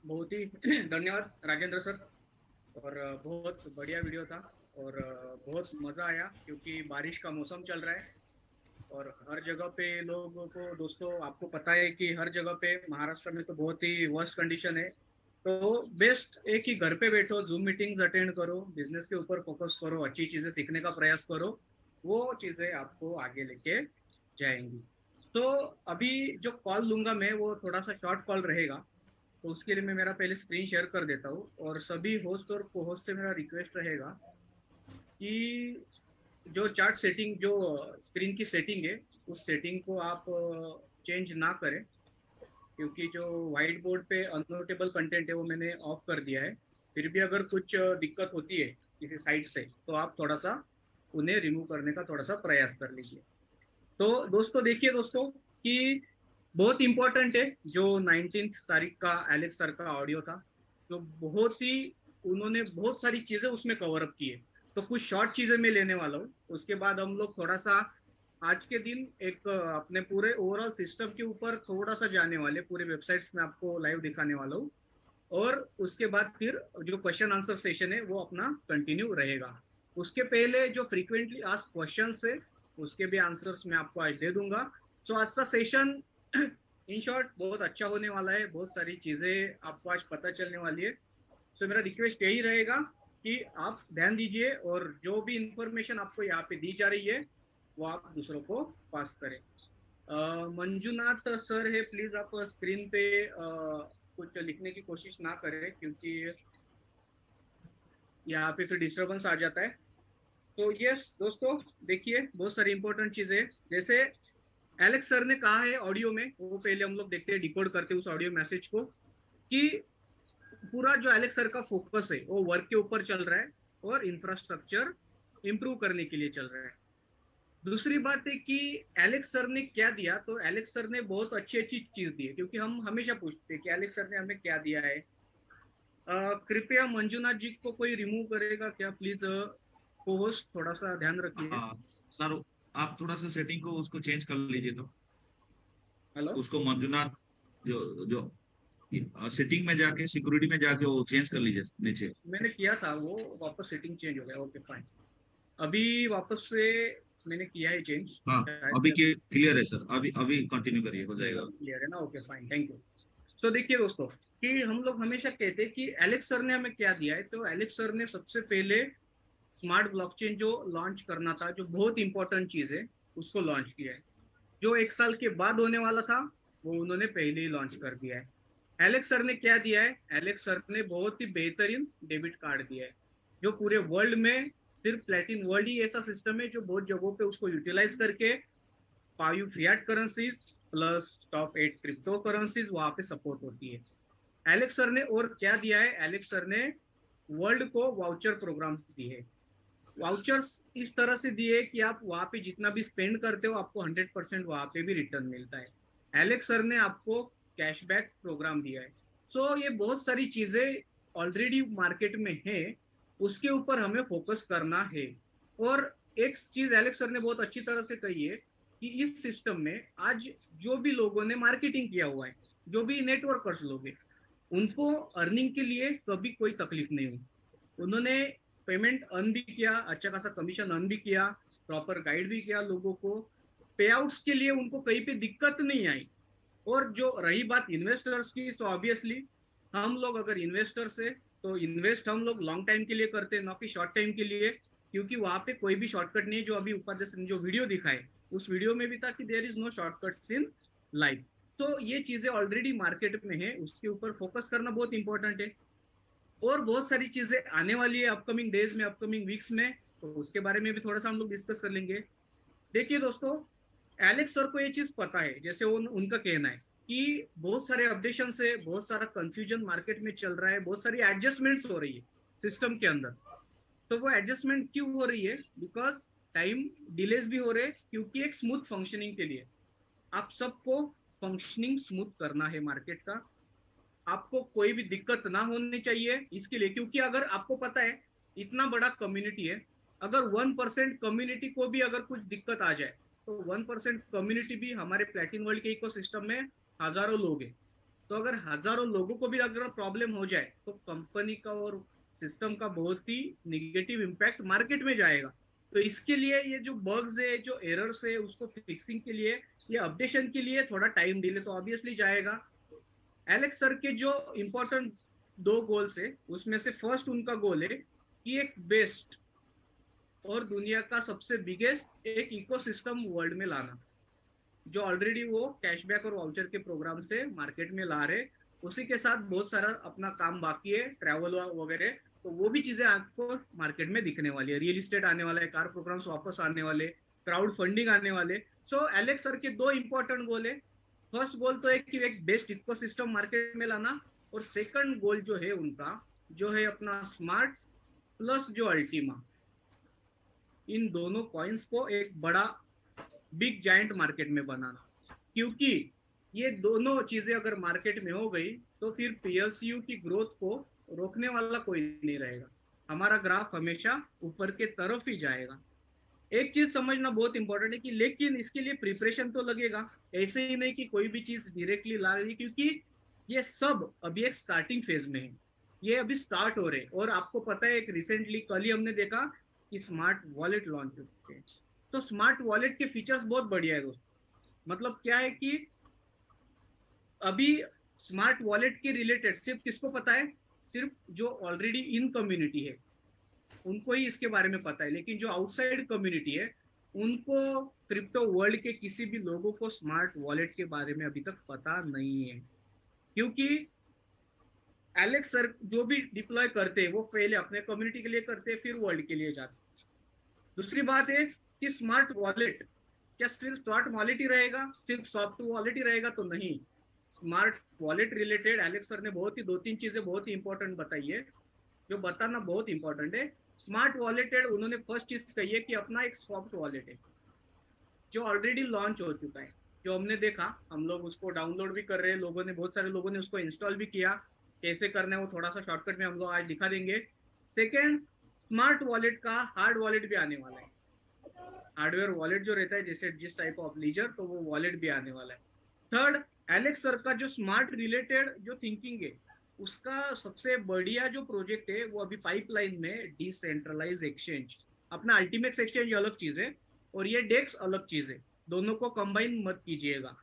बहुत ही धन्यवाद राजेंद्र सर। और बहुत बढ़िया वीडियो था। और बहुत मज़ा आया क्योंकि बारिश का मौसम चल रहा है। और हर जगह पे लोगों को, दोस्तों आपको पता है कि हर जगह पे महाराष्ट्र में तो बहुत ही वर्स्ट कंडीशन है। तो बेस्ट एक ही, घर पे बैठो, जूम मीटिंग्स अटेंड करो, बिजनेस के ऊपर फोकस करो, अच्छी चीज़ें सीखने का प्रयास करो। वो चीज़ें आपको आगे लेके जाएंगी। तो अभी जो कॉल लूंगा मैं वो थोड़ा सा शॉर्ट कॉल रहेगा। तो उसके लिए मैं मेरा पहले स्क्रीन शेयर कर देता हूँ, और सभी होस्ट और को होस्ट से मेरा रिक्वेस्ट रहेगा कि जो चार्ट सेटिंग, जो स्क्रीन की सेटिंग है, उस सेटिंग को आप चेंज ना करें। क्योंकि जो व्हाइट बोर्ड पे अननोटेबल कंटेंट है वो मैंने ऑफ कर दिया है। फिर भी अगर कुछ दिक्कत होती है किसी साइट से, तो आप थोड़ा सा उन्हें रिमूव करने का थोड़ा सा प्रयास कर लीजिए। तो दोस्तों देखिए दोस्तों कि बहुत इंपॉर्टेंट है जो 19 तारीख का एलेक्स सर का ऑडियो था। जो बहुत ही, उन्होंने बहुत सारी चीजें उसमें कवर अप की है। तो कुछ शॉर्ट चीजें मैं लेने वाला हूँ, उसके बाद हम लोग थोड़ा सा आज के दिन एक अपने पूरे ओवरऑल सिस्टम के ऊपर थोड़ा सा जाने वाले, पूरे वेबसाइट्स में आपको लाइव दिखाने वाला हूँ। और उसके बाद फिर जो क्वेश्चन आंसर सेशन है वो अपना कंटिन्यू रहेगा। उसके पहले जो फ्रीक्वेंटली आस्क क्वेश्चंस है, उसके भी आंसर्स मैं आपको आज दे दूंगा। सो आज का सेशन इन शॉर्ट बहुत अच्छा होने वाला है, बहुत सारी चीजें आपको आज पता चलने वाली है। सो मेरा रिक्वेस्ट यही रहेगा कि आप ध्यान दीजिए, और जो भी इंफॉर्मेशन आपको यहाँ पे दी जा रही है वो आप दूसरों को पास करें। मंजुनाथ सर है, प्लीज आप स्क्रीन पे कुछ लिखने की कोशिश ना करें, क्योंकि यहाँ पे फिर डिस्टरबेंस आ जाता है। तो यस दोस्तों, देखिए बहुत सारी इंपॉर्टेंट चीजें जैसे एलेक्स सर ने कहा है ऑडियो में, वो पहले हम लोग देखते हैं, डिकोड करते हैं उस ऑडियो मैसेज को, कि पूरा जो एलेक्स सर का फोकस है वो वर्क के ऊपर चल रहा है और इंफ्रास्ट्रक्चर इंप्रूव करने के लिए चल रहा है। दूसरी बात है कि एलेक्स सर ने क्या दिया, तो एलेक्स सर ने बहुत अच्छी अच्छी चीज दी है, क्योंकि हम हमेशा पूछते हैं कि एलेक्स सर ने हमें क्या दिया है। कृपया मंजुनाथ जी को कोई रिमूव करेगा क्या प्लीज? को होस्ट थोड़ा सा ध्यान रखिए। हाँ सर, आप थोड़ा सा सेटिंग को उसको चेंज कर लीजिए तो। हेलो। उसको मंजूनाथ, जो जो सेटिंग में जाके सिक्योरिटी में जाके वो चेंज कर लीजिए नीचे। मैंने किया था वो, वापस सेटिंग चेंज हो गया, ओके फाइन। अभी वापस से मैंने किया है चेंज, हाँ, शायद अभी से के क्लियर है सर, अभी अभी कंटिन्यू करिए, हो जाएगा। क्लियर है ना? Okay fine, thank you. So देखिए दोस्तों कि हम लोग हमेशा कहते हैं कि एलेक्स सर ने हमें क्या दिया है, तो एलेक्स सर ने सबसे पहले स्मार्ट ब्लॉकचेन जो लॉन्च करना था, जो बहुत इंपॉर्टेंट चीज है, उसको लॉन्च किया है। जो 1 साल के बाद होने वाला था वो उन्होंने पहले ही लॉन्च कर दिया है। एलेक्स सर ने क्या दिया है? एलेक्स सर ने बहुत ही बेहतरीन डेबिट कार्ड दिया है, जो पूरे वर्ल्ड में सिर्फ प्लेटिन वर्ल्ड ही ऐसा सिस्टम है जो बहुत जगहों पे उसको यूटिलाइज करके 5 Fiat currencies plus top 8 crypto currencies वहां पे सपोर्ट होती है। एलेक्स सर ने और क्या दिया है? एलेक्स सर ने वर्ल्ड को वाउचर प्रोग्राम्स दिए है। वाउचर्स इस तरह से दिए कि आप वहां पे जितना भी स्पेंड करते हो आपको 100% वहां पे भी रिटर्न मिलता है। एलेक्स सर ने आपको कैशबैक प्रोग्राम दिया है। सो ये बहुत सारी चीजें ऑलरेडी मार्केट में है, उसके ऊपर हमें फोकस करना है। और एक चीज एलेक्स सर ने बहुत अच्छी तरह से कही है कि इस सिस्टम में आज जो भी लोगों ने मार्केटिंग किया हुआ है, जो भी नेटवर्कर्स लोग हैं, उनको अर्निंग के लिए कभी कोई तकलीफ नहीं हुई। उन्होंने पेमेंट अर्न भी किया, अच्छा खासा कमीशन अर्न भी किया, प्रॉपर गाइड भी किया लोगों को। पे आउट्स के लिए उनको कहीं पे दिक्कत नहीं आई। और जो रही बात इन्वेस्टर्स की, सो ऑब्वियसली हम लोग अगर इन्वेस्टर्स है तो इन्वेस्ट हम लोग लॉन्ग टाइम के लिए करते हैं, ना कि शॉर्ट टाइम के लिए। क्योंकि वहां पे कोई भी शॉर्टकट नहीं है, जो अभी उपाध्याय ने जो वीडियो दिखाए उस वीडियो में भी था कि there is no shortcuts in life. तो ये चीजें ऑलरेडी मार्केट में है, उसके ऊपर फोकस करना बहुत इंपॉर्टेंट है। और बहुत सारी चीजें आने वाली है अपकमिंग डेज में, अपकमिंग वीक्स में, तो उसके बारे में भी थोड़ा सा हम लोग डिस्कस कर लेंगे। देखिए दोस्तों, एलेक्स सर को ये चीज पता है, जैसे उनका कहना है कि बहुत सारे अपडेशन से बहुत सारा कंफ्यूजन मार्केट में चल रहा है, बहुत सारी एडजस्टमेंट्स हो रही है सिस्टम के अंदर। तो वो एडजस्टमेंट क्यों हो रही है? बिकॉज टाइम डिलेज भी हो रहे हैं, क्योंकि एक स्मूथ फंक्शनिंग के लिए आप सबको फंक्शनिंग स्मूथ करना है मार्केट का। आपको कोई भी दिक्कत ना होनी चाहिए इसके लिए, क्योंकि अगर आपको पता है इतना बड़ा कम्युनिटी है, अगर 1% कम्युनिटी को भी अगर कुछ दिक्कत आ जाए, तो 1% कम्युनिटी भी हमारे प्लेटिन वर्ल्ड के इकोसिस्टम में हजारों लोग हैं। तो अगर हजारों लोगों को भी अगर प्रॉब्लम हो जाए तो कंपनी का और सिस्टम का बहुत ही निगेटिव इम्पैक्ट मार्केट में जाएगा। तो इसके लिए ये जो बग्स है, जो एरर्स है, उसको फिक्सिंग के लिए, ये अपडेशन के लिए थोड़ा टाइम डिले तो ऑब्वियसली जाएगा। एलेक्स सर के जो इम्पोर्टेंट 2 गोल्स है, उसमें से फर्स्ट उनका गोल है कि एक बेस्ट और दुनिया का सबसे बिगेस्ट एक इकोसिस्टम वर्ल्ड में लाना, जो ऑलरेडी वो कैशबैक और वाउचर के प्रोग्राम से मार्केट में ला रहे। उसी के साथ बहुत सारा अपना काम बाकी है, ट्रैवल वगैरह, तो वो भी चीजें आपको मार्केट में दिखने वाली है। रियल इस्टेट आने वाला है, कार प्रोग्राम्स वापस आने वाले, क्राउड फंडिंग आने वाले। सो एलेक्स सर के 2 इंपॉर्टेंट गोल है। फर्स्ट गोल तो है कि एक बेस्ट इकोसिस्टम मार्केट में लाना, और सेकंड गोल जो है उनका, जो है अपना स्मार्ट प्लस जो अल्टीमा, इन दोनों कॉइन्स को एक बड़ा बिग जाइंट मार्केट में बनाना। क्योंकि ये दोनों चीजें अगर मार्केट में हो गई तो फिर पीएलसीयू की ग्रोथ को रोकने वाला कोई नहीं रहेगा। हमारा ग्राफ हमेशा ऊपर के तरफ ही जाएगा। एक चीज समझना बहुत इंपॉर्टेंट है कि लेकिन इसके लिए प्रिपरेशन तो लगेगा। ऐसे ही नहीं कि कोई भी चीज डायरेक्टली ला रही, क्योंकि ये सब अभी एक स्टार्टिंग फेज में है। ये अभी स्टार्ट हो रहे, और आपको पता है एक रिसेंटली कल ही हमने देखा कि स्मार्ट वॉलेट लॉन्च होते हैं। तो स्मार्ट वॉलेट के फीचर्स बहुत बढ़िया है दोस्तों। मतलब क्या है कि अभी स्मार्ट वॉलेट के रिलेटेड सिर्फ किसको पता है? सिर्फ जो ऑलरेडी इन कम्युनिटी है उनको ही इसके बारे में पता है। लेकिन जो आउटसाइड कम्युनिटी है उनको, क्रिप्टो वर्ल्ड के किसी भी लोगों को स्मार्ट वॉलेट के बारे में अभी तक पता नहीं है। क्योंकि एलेक्स सर जो भी डिप्लॉय करते हैं वो पहले अपने कम्युनिटी के लिए करते हैं, फिर वर्ल्ड के लिए जाते हैं। दूसरी बात है कि स्मार्ट वॉलेट क्या सिर्फ स्मार्ट वॉलेट ही रहेगा, सिर्फ सॉफ्ट वॉलेट ही रहेगा? तो नहीं। Smart wallet related Alex sir ने बहुत ही 2-3 चीजें बहुत ही इंपॉर्टेंट बताई है, जो बताना बहुत इंपॉर्टेंट है। स्मार्ट वॉलेटेड उन्होंने फर्स्ट चीज कही है कि अपना एक सॉफ्ट वॉलेट है जो ऑलरेडी लॉन्च हो चुका है, जो हमने देखा, हम लोग उसको डाउनलोड भी कर रहे हैं, लोगों ने, बहुत सारे लोगों ने उसको इंस्टॉल भी किया। कैसे करना है वो थोड़ा सा शॉर्टकट में हम लोग आज दिखा देंगे। सेकेंड, स्मार्ट वॉलेट का हार्ड वॉलेट भी आने वाला है। हार्डवेयर वॉलेट जो रहता है जैसे जिस टाइप ऑफ लीजर, तो वो वॉलेट भी आने वाला है। थर्ड, एलेक्स सर का जो स्मार्ट रिलेटेड जो थिंकिंग है, उसका सबसे बढ़िया जो प्रोजेक्ट है वो अभी पाइपलाइन में डिसेंट्रलाइज एक्सचेंज। अपना अल्टीमेक्स एक्सचेंज अलग चीज है और ये डेक्स अलग चीज है, दोनों को कंबाइन मत कीजिएगा।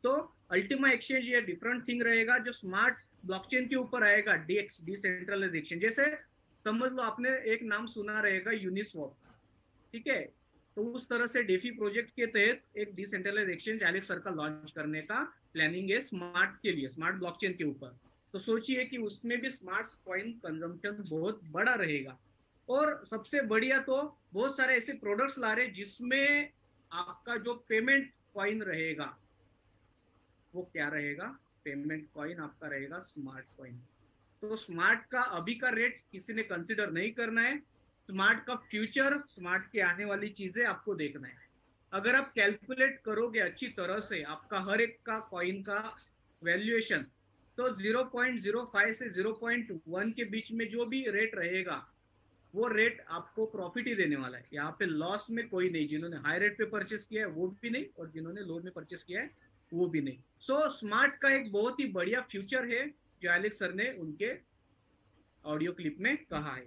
तो अल्टीमा एक्सचेंज ये डिफरेंट थिंग रहेगा जो स्मार्ट ब्लॉकचेन के ऊपर आएगा, डीएक्स डिसेंट्रलाइज एक्सचेंज। जैसे समझ लो आपने एक नाम सुना रहेगा यूनिस्वॉप, ठीक है? तो उस तरह से डेफी प्रोजेक्ट के तहत एक डिसेंट्रलाइज एक्सचेंज एलेक्स सर का लॉन्च करने का प्लानिंग है स्मार्ट के लिए, स्मार्ट ब्लॉकचेन के ऊपर। तो सोचिए कि उसमें भी स्मार्ट कॉइन कंजम्पशन बहुत बड़ा रहेगा। और सबसे बढ़िया तो बहुत सारे ऐसे प्रोडक्ट्स ला रहे जिसमें आपका जो पेमेंट कॉइन रहेगा वो क्या रहेगा? पेमेंट कॉइन आपका रहेगा स्मार्ट कॉइन। तो स्मार्ट का अभी का रेट किसी ने कंसिडर नहीं करना है। स्मार्ट का फ्यूचर, स्मार्ट के आने वाली चीजें आपको देखना है। अगर आप कैलकुलेट करोगे अच्छी तरह से आपका हर एक का कॉइन का वैल्यूएशन, तो 0.05 से 0.1 के बीच में जो भी रेट रहेगा वो रेट आपको प्रॉफिट ही देने वाला है। यहाँ पे लॉस में कोई नहीं, जिन्होंने हाई रेट पे परचेस किया है वो भी नहीं, और जिन्होंने लो में परचेस किया है वो भी नहीं। सो स्मार्ट का एक बहुत ही बढ़िया फ्यूचर है जो एलेक्स सर ने उनके ऑडियो क्लिप में कहा है।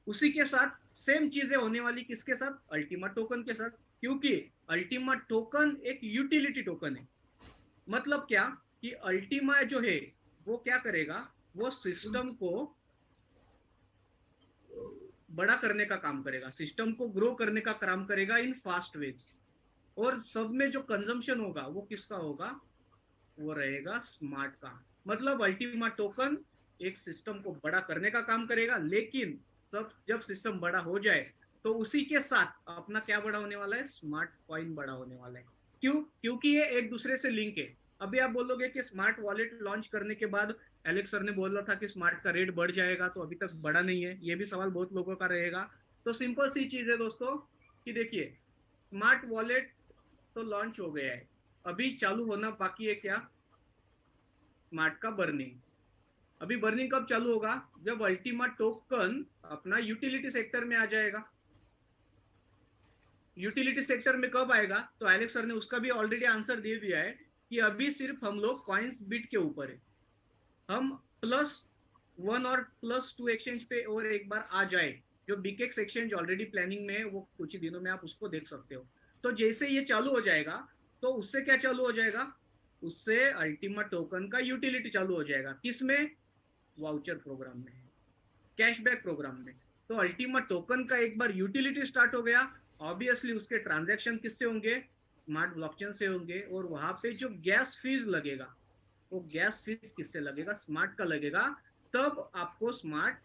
उसी के साथ सेम चीजें होने वाली किसके साथ? अल्टीमा टोकन के साथ। क्योंकि अल्टीमा टोकन एक यूटिलिटी टोकन है। मतलब क्या कि अल्टीमा जो है वो क्या करेगा? वो सिस्टम को बड़ा करने का काम करेगा, सिस्टम को ग्रो करने का काम करेगा इन फास्ट वेज। और सब में जो कंजम्पशन होगा वो किसका होगा? वो रहेगा स्मार्ट का। मतलब अल्टीमा टोकन एक सिस्टम को बड़ा करने का काम करेगा, लेकिन सब जब सिस्टम बड़ा हो जाए तो उसी के साथ अपना क्या बड़ा होने वाला है? स्मार्ट कॉइन बड़ा होने वाला है। क्यों? क्योंकि ये एक दूसरे से लिंक है। अभी आप बोलोगे कि स्मार्ट वॉलेट लॉन्च करने के बाद एलेक्स सर ने बोला था कि स्मार्ट का रेट बढ़ जाएगा, तो अभी तक बढ़ा नहीं है। ये भी सवाल बहुत लोगों का रहेगा। तो सिंपल सी चीज है दोस्तों कि देखिए, स्मार्ट वॉलेट तो लॉन्च हो गया है, अभी चालू होना बाकी है क्या? स्मार्ट का बर्निंग। अभी बर्निंग कब चालू होगा? जब अल्टीमा टोकन अपना यूटिलिटी सेक्टर में आ जाएगा। यूटिलिटी सेक्टर में कब आएगा? तो एलेक्स सर ने उसका भी ऑलरेडी आंसर दे दिया है कि अभी सिर्फ हम लोग कॉइन्स बिट के ऊपर है। हम +1 और +2 एक्सचेंज पे और एक बार आ जाए, जो बिकेक्स एक्सचेंज ऑलरेडी प्लानिंग में है, वो कुछ ही दिनों में आप उसको देख सकते हो। तो जैसे ये चालू हो जाएगा, तो उससे क्या चालू हो जाएगा, उससे अल्टीमा टोकन का यूटिलिटी चालू हो जाएगा। किसमें? वाउचर प्रोग्राम में, कैशबैक प्रोग्राम में। तो अल्टीमा टोकन का एक बार यूटिलिटी स्टार्ट हो गया, ऑब्वियसली उसके ट्रांजैक्शन किससे होंगे? स्मार्ट ब्लॉकचेन से होंगे। और वहां पे जो गैस फीस लगेगा, वो गैस फीस किससे लगेगा? स्मार्ट का लगेगा। तब आपको स्मार्ट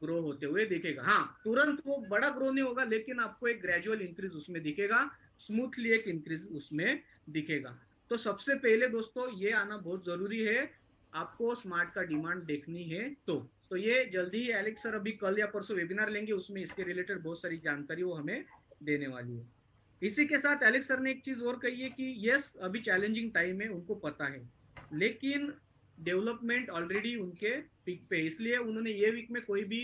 ग्रो होते हुए दिखेगा। हाँ, तुरंत वो बड़ा ग्रो नहीं होगा, लेकिन आपको एक ग्रेजुअल इंक्रीज उसमें दिखेगा, स्मूथली एक इंक्रीज उसमें दिखेगा। तो सबसे पहले दोस्तों ये आना बहुत जरूरी है, आपको स्मार्ट का डिमांड देखनी है। तो ये जल्दी ही एलेक्स सर अभी कल या परसों वेबिनार लेंगे, उसमें इसके रिलेटेड बहुत सारी जानकारी वो हमें देने वाली है। इसी के साथ एलेक्स सर ने एक चीज और कही है कि यस, अभी चैलेंजिंग टाइम है, उनको पता है, लेकिन डेवलपमेंट ऑलरेडी उनके पीक पे, इसलिए उन्होंने ये वीक में कोई भी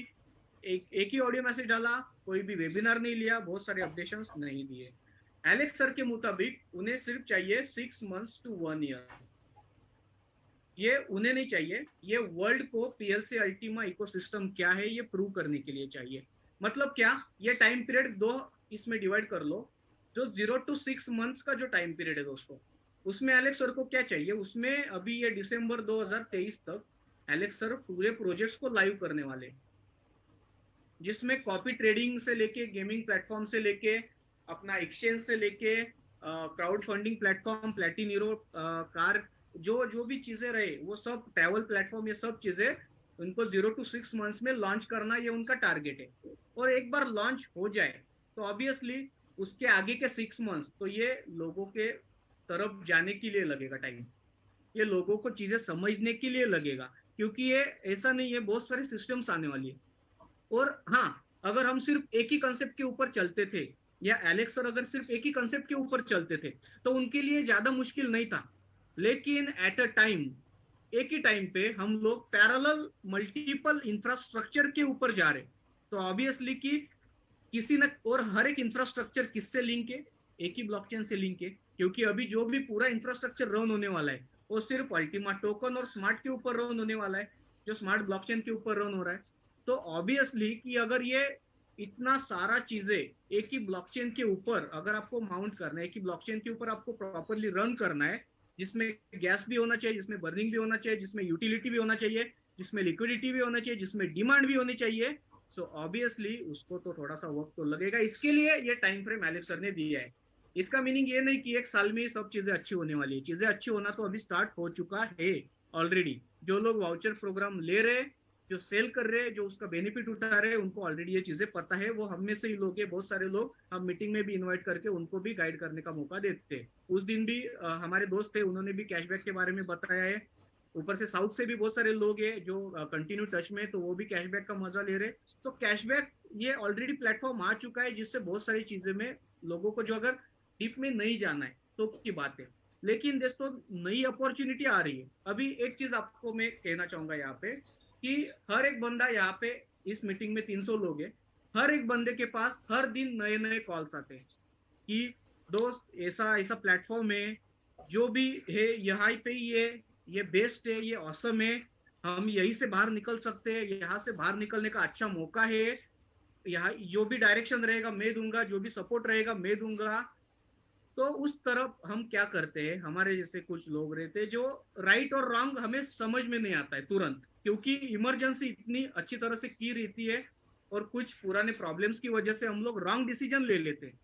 एक ही ऑडियो मैसेज डाला, कोई भी वेबिनार नहीं लिया, बहुत सारे अपडेशंस नहीं दिए। एलेक्स सर के मुताबिक उन्हें सिर्फ चाहिए 6 मंथ्स टू 1 ईयर। ये उन्हें नहीं चाहिए, ये वर्ल्ड को पीएलसी अल्टीमा इकोसिस्टम क्या है ये प्रूव करने के लिए चाहिए। मतलब क्या? ये टाइम पीरियड दो इसमें डिवाइड कर लो। जो 0 to 6 मंथ्स का जो टाइम पीरियड है दोस्तों, उसमें एलेक्स सर को क्या चाहिए? उसमें अभी ये दिसंबर 2023 तक एलेक्स सर पूरे प्रोजेक्ट्स को लाइव करने वाले, जिसमें कॉपी ट्रेडिंग से लेके, गेमिंग प्लेटफॉर्म से लेके, अपना एक्सचेंज से लेके, क्राउड फंडिंग प्लेटफॉर्म, प्लेटिनीरो, कार, जो जो भी चीजें रहे वो सब, ट्रैवल प्लेटफॉर्म, ये सब चीजें उनको 0 to 6 मंथ्स में लॉन्च करना, ये उनका टारगेट है। और एक बार लॉन्च हो जाए तो ऑब्वियसली उसके आगे के 6 मंथ्स तो ये लोगों के तरफ जाने के लिए लगेगा टाइम, ये लोगों को चीजें समझने के लिए लगेगा, क्योंकि ये ऐसा नहीं है, बहुत सारे सिस्टम्स आने वाली है। और हाँ, अगर हम सिर्फ एक ही कंसेप्ट के ऊपर चलते थे, या एलेक्स सर अगर सिर्फ एक ही कंसेप्ट के ऊपर चलते थे, तो उनके लिए ज्यादा मुश्किल नहीं था। लेकिन एट अ टाइम, एक ही टाइम पे हम लोग पैरेलल मल्टीपल इंफ्रास्ट्रक्चर के ऊपर जा रहे, तो ऑब्वियसली कि किसी न, और हर एक इंफ्रास्ट्रक्चर किससे लिंक है? एक ही ब्लॉकचेन से लिंक है, क्योंकि अभी जो भी पूरा इंफ्रास्ट्रक्चर रन होने वाला है, वो सिर्फ अल्टीमा टोकन और स्मार्ट के ऊपर रन होने वाला है, जो स्मार्ट ब्लॉकचेन के ऊपर रन हो रहा है। तो ऑब्वियसली कि अगर ये इतना सारा चीजें एक ही ब्लॉकचेन के ऊपर अगर आपको माउंट करना है, एक ही ब्लॉकचेन के ऊपर आपको प्रॉपरली रन करना है, जिसमें गैस भी होना चाहिए, जिसमें बर्निंग भी होना चाहिए, जिसमें यूटिलिटी भी होना चाहिए, जिसमें लिक्विडिटी भी होना चाहिए, जिसमें डिमांड भी होनी चाहिए, सो ऑब्वियसली उसको तो थोड़ा सा वक्त तो लगेगा। इसके लिए ये टाइम फ्रेम एलेक्स सर ने दिया है। इसका मीनिंग ये नहीं कि एक साल में ही सब चीजें अच्छी होने वाली है, चीजें अच्छी होना तो अभी स्टार्ट हो चुका है ऑलरेडी। जो लोग वाउचर प्रोग्राम ले रहे, जो सेल कर रहे हैं, जो उसका बेनिफिट उठा रहे हैं, उनको ऑलरेडी ये चीजें पता है। वो हम में से ही लोग हैं, बहुत सारे लोग हम मीटिंग में भी इन्वाइट करके उनको भी गाइड करने का मौका देते हैं। उस दिन भी हमारे दोस्त थे, उन्होंने भी कैशबैक के बारे में बताया है। ऊपर से साउथ से भी बहुत सारे लोग हैं जो कंटिन्यू टच में, तो वो भी कैशबैक का मजा ले रहे। सो कैशबैक ये ऑलरेडी प्लेटफॉर्म आ चुका है, जिससे बहुत सारी चीजें में लोगों को, जो अगर डीप में नहीं जाना है तो की बात है, लेकिन दोस्तों नई अपॉर्चुनिटी आ रही है। अभी एक चीज आपको मैं कहना चाहूंगा यहाँ पे, कि हर एक बंदा यहाँ पे, इस मीटिंग में 300 लोग हैं, हर एक बंदे के पास हर दिन नए नए कॉल्स आते हैं कि दोस्त ऐसा ऐसा प्लेटफॉर्म है, जो भी है यहाँ पे ही है, ये बेस्ट है, ये ऑसम है, हम यहीं से बाहर निकल सकते हैं, यहाँ से बाहर निकलने का अच्छा मौका है, यहाँ जो भी डायरेक्शन रहेगा मैं दूंगा, जो भी सपोर्ट रहेगा मैं दूंगा। तो उस तरफ हम क्या करते हैं, हमारे जैसे कुछ लोग रहते हैं, जो राइट और रॉन्ग हमें समझ में नहीं आता है तुरंत, क्योंकि इमरजेंसी इतनी अच्छी तरह से की रहती है, और कुछ पुराने प्रॉब्लम्स की वजह से हम लोग रॉन्ग डिसीजन ले लेते हैं।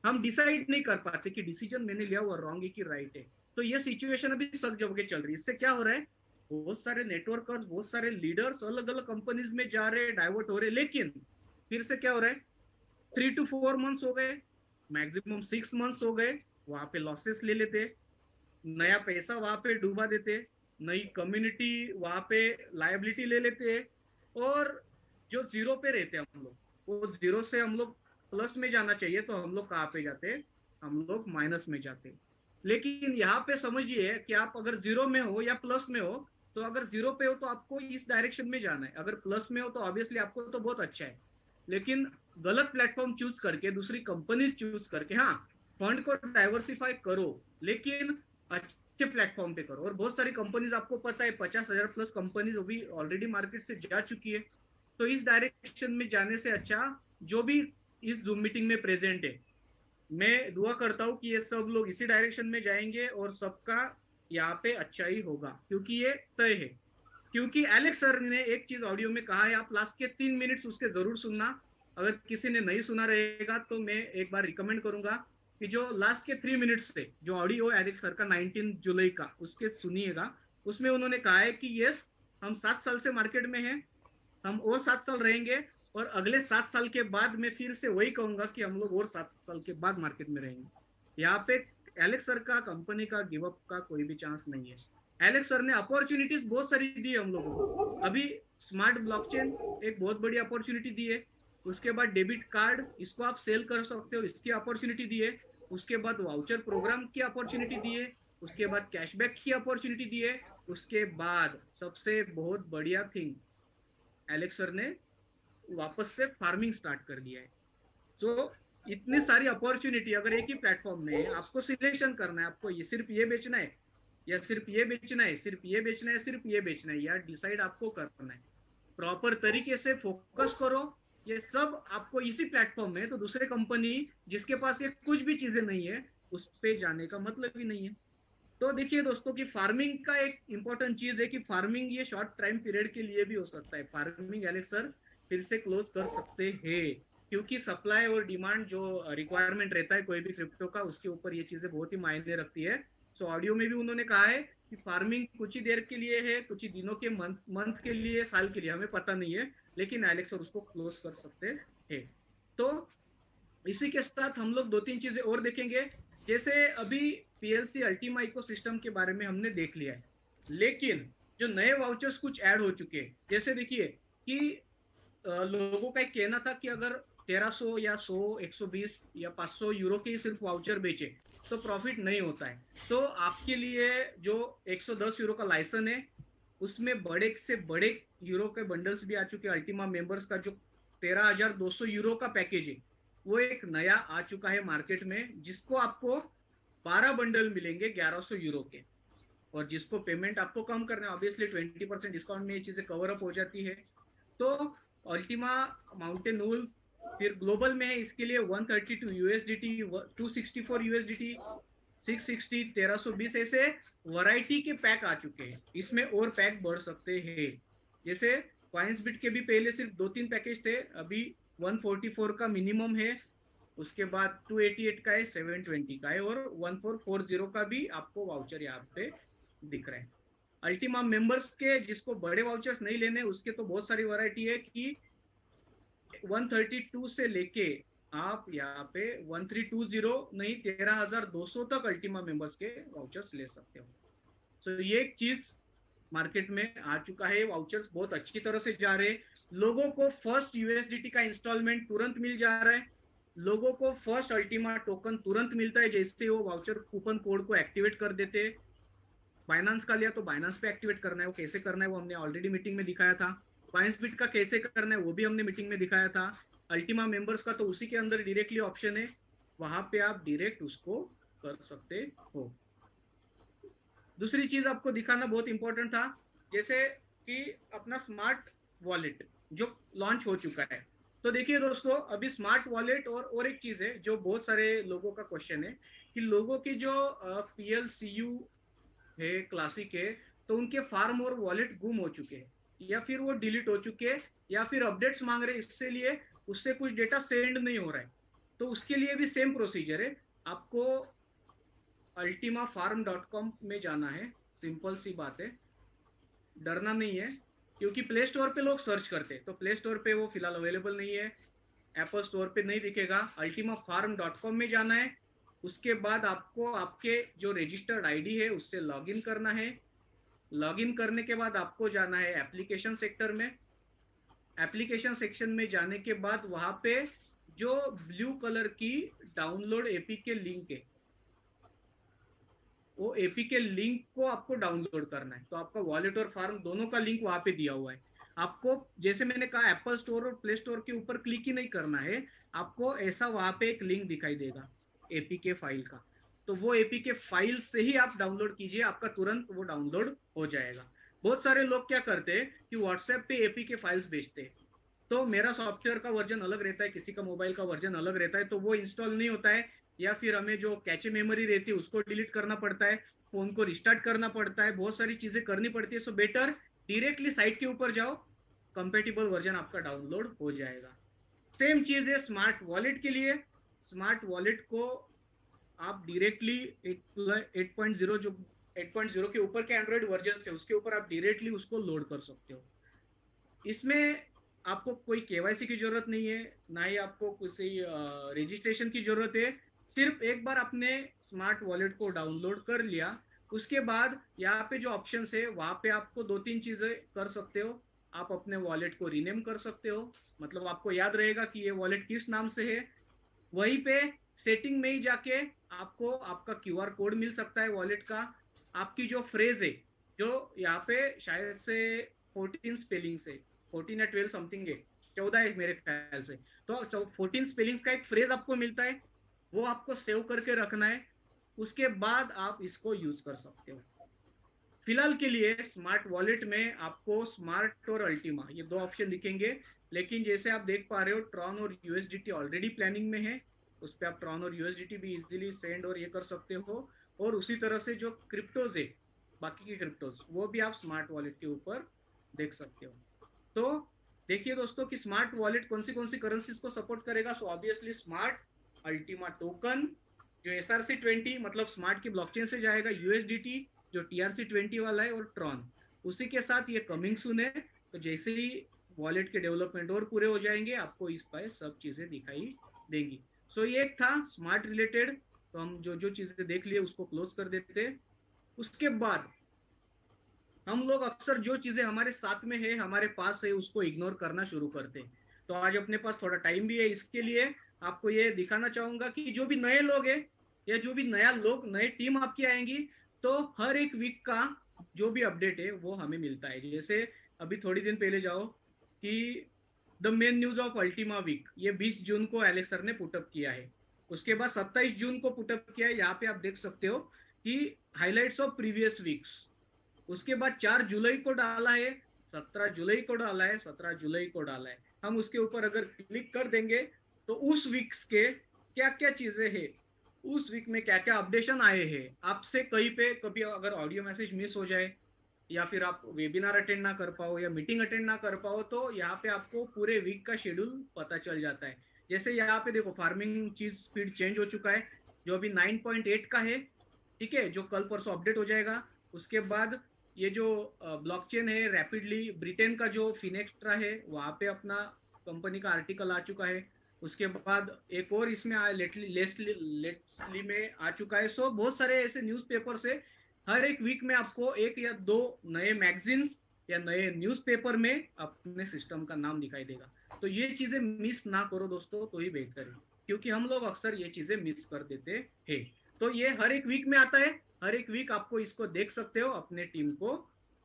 हम डिसाइड नहीं कर पाते कि डिसीजन मैंने लिया वो रॉन्ग है कि राइट है। तो ये सिचुएशन अभी सब जगह चल रही है। इससे क्या हो रहा है, बहुत सारे नेटवर्कर्स, बहुत सारे लीडर्स अलग अलग कंपनीज में जा रहे हैं, डाइवर्ट हो रहे हैं। लेकिन फिर से क्या हो रहा है, 3 to 4 मंथ्स हो गए, मैक्सिमम 6 मंथ्स हो गए, वहां पे लॉसेस ले लेते, नया पैसा वहां पे डूबा देते, नई कम्युनिटी वहां पे लायबिलिटी ले लेते हैं, और जो जीरो पे रहते हैं हम लोग, वो जीरो से हम लोग प्लस में जाना चाहिए, तो हम लोग कहाँ पे जाते हैं, हम लोग माइनस में जाते हैं। लेकिन यहाँ पे समझिए कि आप अगर जीरो में हो या प्लस में हो, तो अगर जीरो पे हो तो आपको इस डायरेक्शन में जाना है, अगर प्लस में हो तो ऑब्वियसली आपको तो बहुत अच्छा है। लेकिन गलत प्लेटफॉर्म चूज करके, दूसरी कंपनी चूज करके, हाँ, फंड को डाइवर्सिफाई करो, लेकिन अच्छे प्लेटफॉर्म पे करो। और बहुत सारी कंपनीज आपको पता है 50,000 प्लस कंपनीज अभी ऑलरेडी मार्केट से जा चुकी है। तो इस डायरेक्शन में जाने से अच्छा, जो भी इस जूम मीटिंग में प्रेजेंट है, मैं दुआ करता हूँ कि ये सब लोग इसी डायरेक्शन में जाएंगे और सबका यहाँ पे अच्छा ही होगा, क्योंकि ये तय है। क्योंकि एलेक्स सर ने एक चीज ऑडियो में कहा है, आप लास्ट के 3 मिनट्स उसके जरूर सुनना। अगर किसी ने नहीं सुना रहेगा तो मैं एक बार रिकमेंड करूंगा कि जो लास्ट के 3 मिनट्स थे, जो ऑडियो एलेक्स सर का 19 जुलाई का, उसके सुनिएगा। उसमें उन्होंने कहा है कि यस, हम 7 साल से मार्केट में हैं, हम और 7 साल रहेंगे, और अगले 7 साल के बाद मैं फिर से वही कहूंगा कि हम लोग और 7 साल के बाद मार्केट में रहेंगे। यहाँ पे एलेक्स सर का, कंपनी का गिव अप का कोई भी चांस नहीं है। एलेक्स सर ने अपॉर्चुनिटीज बहुत सारी दी है हम लोगों को। अभी स्मार्ट ब्लॉकचेन एक बहुत बड़ी अपॉर्चुनिटी दी है। उसके बाद डेबिट कार्ड, इसको आप सेल कर सकते हो, इसकी अपॉर्चुनिटी दी है। उसके बाद वाउचर प्रोग्राम की अपॉर्चुनिटी दी है। उसके बाद कैशबैक की अपॉर्चुनिटी दी है। उसके बाद सबसे बहुत बढ़िया थिंग, एलेक्स सर ने वापस से फार्मिंग स्टार्ट कर दिया है। सो इतनी सारी अपॉर्चुनिटी अगर एक ही प्लेटफॉर्म में है, आपको सिलेक्शन करना है, आपको ये सिर्फ ये बेचना है या सिर्फ ये बेचना है, सिर्फ ये बेचना है, सिर्फ ये बेचना है, या डिसाइड आपको करना है। प्रॉपर तरीके से फोकस करो। ये सब आपको इसी प्लेटफॉर्म में, तो दूसरे कंपनी जिसके पास ये कुछ भी चीजें नहीं है, उस पे जाने का मतलब ही नहीं है। तो देखिए दोस्तों कि फार्मिंग का एक इंपॉर्टेंट चीज है कि फार्मिंग ये शॉर्ट टाइम पीरियड के लिए भी हो सकता है। फार्मिंग एलेक्स सर फिर से क्लोज कर सकते हैं, क्योंकि सप्लाई और डिमांड जो रिक्वायरमेंट रहता है कोई भी क्रिप्टो का, उसके ऊपर ये चीजें बहुत ही मायने रखती है। सो ऑडियो में भी उन्होंने कहा है कि फार्मिंग कुछ ही देर के लिए है, कुछ ही दिनों के, मंथ मंथ के लिए, साल के लिए, हमें पता नहीं है, लेकिन एलेक्स सर उसको क्लोज कर सकते हैं। तो इसी के साथ हम लोग 2-3 चीजें और देखेंगे। जैसे अभी पीएलसी अल्टीमा इकोसिस्टम के बारे में हमने देख लिया है, लेकिन जो नए वाउचर्स कुछ ऐड हो चुके हैं, जैसे देखिए कि लोगों का एक कहना था कि अगर 1300 या 100, 120 या 500 यूरो के सिर्फ वाउचर बेचे तो प्रॉफिट नहीं होता है। तो आपके लिए जो 110 यूरो का लाइसेंस है, उसमें बड़े से बड़े यूरो के बंडल्स भी आ चुके हैं। अल्टीमा मेंबर्स का जो 13,200 यूरो का पैकेज है, वो एक नया आ चुका है मार्केट में, जिसको आपको 12 बंडल मिलेंगे 1100 यूरो के। और जिसको पेमेंट आपको कम करना है, ऑब्वियसली 20% डिस्काउंट में ये चीजें कवर अप हो जाती है। तो अल्टीमा, माउंटेन वुल्फ, फिर ग्लोबल में है, इसके लिए 132 यूएसडीटी, 264 यूएसडीटी, 660, 1320 ऐसे वैरायटी के पैक आ चुके हैं। इसमें और पैक बढ़ सकते हैं। जैसे कॉइंसबिट के भी पहले सिर्फ 2-3 पैकेज थे, अभी 144 का मिनिमम है, उसके बाद 288 का है, 720 का है, और 1440 का भी आपको वाउचर यहाँ पे दिख रहा है। अल्टीमा मेंबर्स के जिसको बड़े वाउचर्स नहीं लेने, उसके तो बहुत सारी वैरायटी है कि 132 से लेके आप यहाँ पे 1320 नहीं, 13,200 तक अल्टीमा मेंबर्स के वाउचर्स ले सकते हो। सो ये एक चीज मार्केट में आ चुका है। वाउचर्स बहुत अच्छी तरह से जा रहे हैं। लोगों को फर्स्ट यूएसडीटी का इंस्टॉलमेंट तुरंत मिल जा रहा है। लोगों को फर्स्ट अल्टीमा टोकन तुरंत मिलता है, जैसे वो वाउचर कूपन कोड को एक्टिवेट कर देते हैं। बाइनांस का लिया तो बाइनांस पे एक्टिवेट करना है, वो कैसे करना है वो हमने ऑलरेडी मीटिंग में दिखाया था। बाइंसबिट का कैसे करना है वो भी हमने मीटिंग में दिखाया था। अल्टीमा मेंबर्स का तो उसी के अंदर डायरेक्टली ऑप्शन है, वहां पे आप डायरेक्ट उसको कर सकते हो। दूसरी चीज आपको दिखाना बहुत इंपॉर्टेंट था, जैसे कि अपना स्मार्ट वॉलेट जो लॉन्च हो चुका है। तो देखिए दोस्तों, अभी स्मार्ट वॉलेट और एक चीज है जो बहुत सारे लोगों का क्वेश्चन है कि लोगों की जो पीएलसीयू है, क्लासिक है, तो उनके फार्म और वॉलेट गुम हो चुके हैं, या फिर वो डिलीट हो चुके हैं, या फिर अपडेट्स मांग रहे हैं, इससे लिए उससे कुछ डेटा सेंड नहीं हो रहा है। तो उसके लिए भी सेम प्रोसीजर है, आपको ultimafarm.com में जाना है। सिंपल सी बात है, डरना नहीं है, क्योंकि प्ले स्टोर पे लोग सर्च करते हैं, तो प्ले स्टोर पे वो फिलहाल अवेलेबल नहीं है, एप्पल स्टोर पे नहीं दिखेगा। ultimafarm.com में जाना है। उसके बाद आपको आपके जो रजिस्टर्ड आईडी है उससे लॉगिन करना है। लॉगिन करने के बाद आपको जाना है एप्लीकेशन सेक्टर में। एप्लीकेशन सेक्शन में जाने के बाद वहां पे जो ब्लू कलर की डाउनलोड एपी के लिंक है, वो एपी के लिंक को आपको डाउनलोड करना है। तो आपका वॉलेट और फार्म दोनों का लिंक वहां पे दिया हुआ है। आपको जैसे मैंने कहा एप्पल स्टोर और प्ले स्टोर के ऊपर क्लिक ही नहीं करना है, आपको ऐसा वहां पे एक लिंक दिखाई देगा एपी के फाइल का। तो वो एपीके फाइल से ही आप डाउनलोड कीजिए, आपका तुरंत वो डाउनलोड हो जाएगा। बहुत सारे लोग क्या करते हैं कि व्हाट्सएप पे एपीके फाइल्स भेजते हैं, तो मेरा सॉफ्टवेयर का वर्जन अलग रहता है, किसी का मोबाइल का वर्जन अलग रहता है, तो वो इंस्टॉल नहीं होता है, या फिर हमें जो कैचे मेमोरी रहती है उसको डिलीट करना पड़ता है, फोन को रिस्टार्ट करना पड़ता है, बहुत सारी चीजें करनी पड़ती है। सो बेटर डायरेक्टली साइट के ऊपर जाओ, कंपेटिबल वर्जन आपका डाउनलोड हो जाएगा। सेम चीज है स्मार्ट वॉलेट के लिए। स्मार्ट वॉलेट को आप डायरेक्टली 8.0 जो 8.0 के ऊपर के एंड्रॉइड वर्जन से उसके ऊपर आप डायरेक्टली उसको लोड कर सकते हो। इसमें आपको कोई केवाईसी की जरूरत नहीं है, ना ही आपको किसी रजिस्ट्रेशन की जरूरत है। सिर्फ एक बार आपने स्मार्ट वॉलेट को डाउनलोड कर लिया, उसके बाद यहाँ पे जो ऑप्शन है वहां पे आपको दो तीन चीजें कर सकते हो। आप अपने वॉलेट को रीनेम कर सकते हो, मतलब आपको याद रहेगा कि ये वॉलेट किस नाम से है। वहीं पे सेटिंग में ही जाके आपको आपका क्यूआर कोड मिल सकता है वॉलेट का। आपकी जो फ्रेज है, जो यहाँ पे शायद से 14 स्पेलिंग से 14 या 12 समथिंग है, 14 है मेरे ख्याल से, तो 14 स्पेलिंग्स का एक फ्रेज आपको मिलता है, वो आपको सेव करके रखना है, उसके बाद आप इसको यूज कर सकते हो। फिलहाल के लिए स्मार्ट वॉलेट में आपको स्मार्ट और अल्टीमा ये दो ऑप्शन दिखेंगे, लेकिन जैसे आप देख पा रहे हो ट्रॉन और यूएसडीटी ऑलरेडी प्लानिंग में है, उस पर आप ट्रॉन और यूएसडीटी भी इजीली सेंड और ये कर सकते हो। और उसी तरह से जो क्रिप्टोज है, बाकी के क्रिप्टोज, वो भी आप स्मार्ट वॉलेट के ऊपर देख सकते हो। तो देखिए दोस्तों कि स्मार्ट वॉलेट कौन सी करेंसीज को सपोर्ट करेगा। So obviously smart Ultima token, जो SRC20 मतलब स्मार्ट की ब्लॉकचेन से जाएगा, यूएसडीटी जो TRC20 वाला है, और ट्रॉन उसी के साथ ये कमिंग सुन है। तो जैसे ही वॉलेट के डेवलपमेंट और पूरे हो जाएंगे आपको इस पर सब चीजें दिखाई देंगी। सो ये था स्मार्ट रिलेटेड। तो हम जो जो चीजें देख लिए उसको क्लोज कर देते। उसके बाद हम लोग अक्सर जो चीजें हमारे साथ में है, हमारे पास है, उसको इग्नोर करना शुरू करते हैं। तो आज अपने पास थोड़ा टाइम भी है, इसके लिए आपको ये दिखाना चाहूंगा कि जो भी नए लोग हैं या जो भी नया लोग नए टीम आपकी आएंगी, तो हर एक वीक का जो भी अपडेट है वो हमें मिलता है। जैसे अभी थोड़ी दिन पहले जाओ कि the main news of ultimate week, ये 20 जून को एलेक्स सर ने पुटअप किया है। उसके बाद 27 जून को पुटअप किया है, यहाँ पे आप देख सकते हो कि हाइलाइट्स ऑफ प्रीवियस वीक्स। उसके बाद 4 जुलाई को डाला है, 17 जुलाई को डाला है, 17 जुलाई को डाला है। हम उसके ऊपर अगर क्लिक कर देंगे तो उस वीक्स के क्या क्या चीजें हैं, उस वीक में क्या क्या अपडेशन आए हैं। आपसे कहीं पे कभी अगर ऑडियो मैसेज मिस हो जाए, या फिर आप वेबिनार अटेंड ना कर पाओ या मीटिंग अटेंड ना कर पाओ, तो यहाँ पे आपको पूरे वीक का शेड्यूल पता चल जाता है। जैसे यहाँ पे देखो फार्मिंग चीज स्पीड चेंज हो चुका है, जो अभी 9.8 का है, ठीक है, जो कल परसों अपडेट हो जाएगा। उसके बाद ये जो ब्लॉकचेन है रैपिडली, ब्रिटेन का जो फिनेक्ट्रा है वहाँ पे अपना कंपनी का आर्टिकल आ चुका है। उसके बाद एक और इसमें लेटली में आ चुका है। सो बहुत सारे ऐसे न्यूज़पेपर से हर एक वीक में आपको एक या दो नए मैगजीन्स या नए न्यूज़पेपर में अपने सिस्टम का नाम दिखाई देगा। तो ये चीजें मिस ना करो दोस्तों, तो ही बेहतर है, क्योंकि हम लोग अक्सर ये चीजें मिस कर देते हैं। तो ये हर एक वीक में आता है, हर एक वीक आपको इसको देख सकते हो, अपने टीम को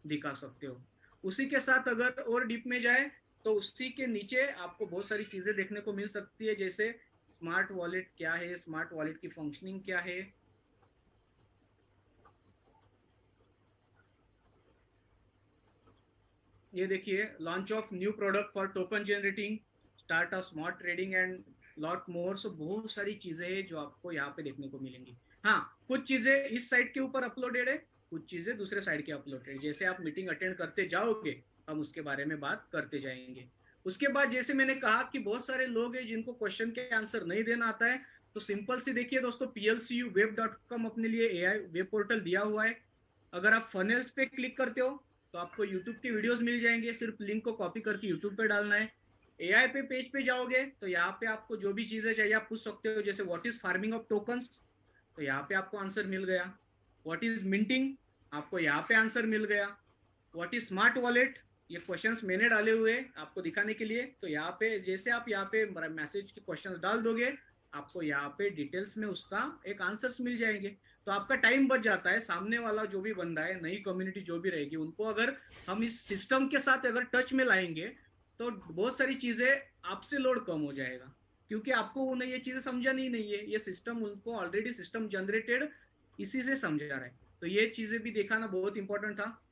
दिखा सकते हो। उसी के साथ अगर और डीप में जाए तो उसी के नीचे आपको बहुत सारी चीजें देखने को मिल सकती है, जैसे स्मार्ट वॉलेट क्या है, स्मार्ट वॉलेट की फंक्शनिंग क्या है। ये देखिए, launch of new product for token generating, start of smart trading and lot more. So बहुत सारी चीजें हैं जो आपको यहाँ पे देखने को मिलेंगी। हाँ, कुछ चीजें इस साइट के ऊपर अपलोडेड है, कुछ चीजें दूसरे साइड के अपलोडेड है। जैसे आप मीटिंग अटेंड करते जाओगे हम उसके बारे में बात करते जाएंगे। उसके बाद जैसे मैंने कहा कि बहुत सारे लोग हैं जिनको क्वेश्चन के आंसर नहीं देना आता है, तो सिंपल सी देखिए दोस्तों, plcuweb.com अपने लिए AI वेब पोर्टल दिया हुआ है। अगर आप फनेल्स पे क्लिक करते हो तो आपको यूट्यूब के वीडियोस मिल जाएंगे, सिर्फ लिंक को कॉपी करके यूट्यूब पे डालना है। एआई पे पेज पे जाओगे तो यहाँ पे आपको जो भी चीजें चाहिए आप पूछ सकते हो, जैसे what is farming of tokens, तो यहाँ पे आपको आंसर मिल गया। व्हाट इज मिंटिंग, आपको यहाँ पे आंसर मिल गया। व्हाट इज स्मार्ट वॉलेट, ये क्वेश्चंस मैंने डाले हुए आपको दिखाने के लिए। तो यहाँ पे जैसे आप यहाँ पे मैसेज के क्वेश्चंस डाल दोगे, आपको यहाँ पे डिटेल्स में उसका एक आंसर्स मिल जाएंगे। तो आपका टाइम बच जाता है। सामने वाला जो भी बंदा है, नई कम्युनिटी जो भी रहेगी, उनको अगर हम इस सिस्टम के साथ अगर टच में लाएंगे तो बहुत सारी चीजें आपसे लोड कम हो जाएगा। क्योंकि आपको उन्हें ये चीजें समझानी ही नहीं है, ये सिस्टम उनको ऑलरेडी सिस्टम जनरेटेड इसी से समझा रहा है। तो ये चीजें भी दिखाना बहुत इंपॉर्टेंट था।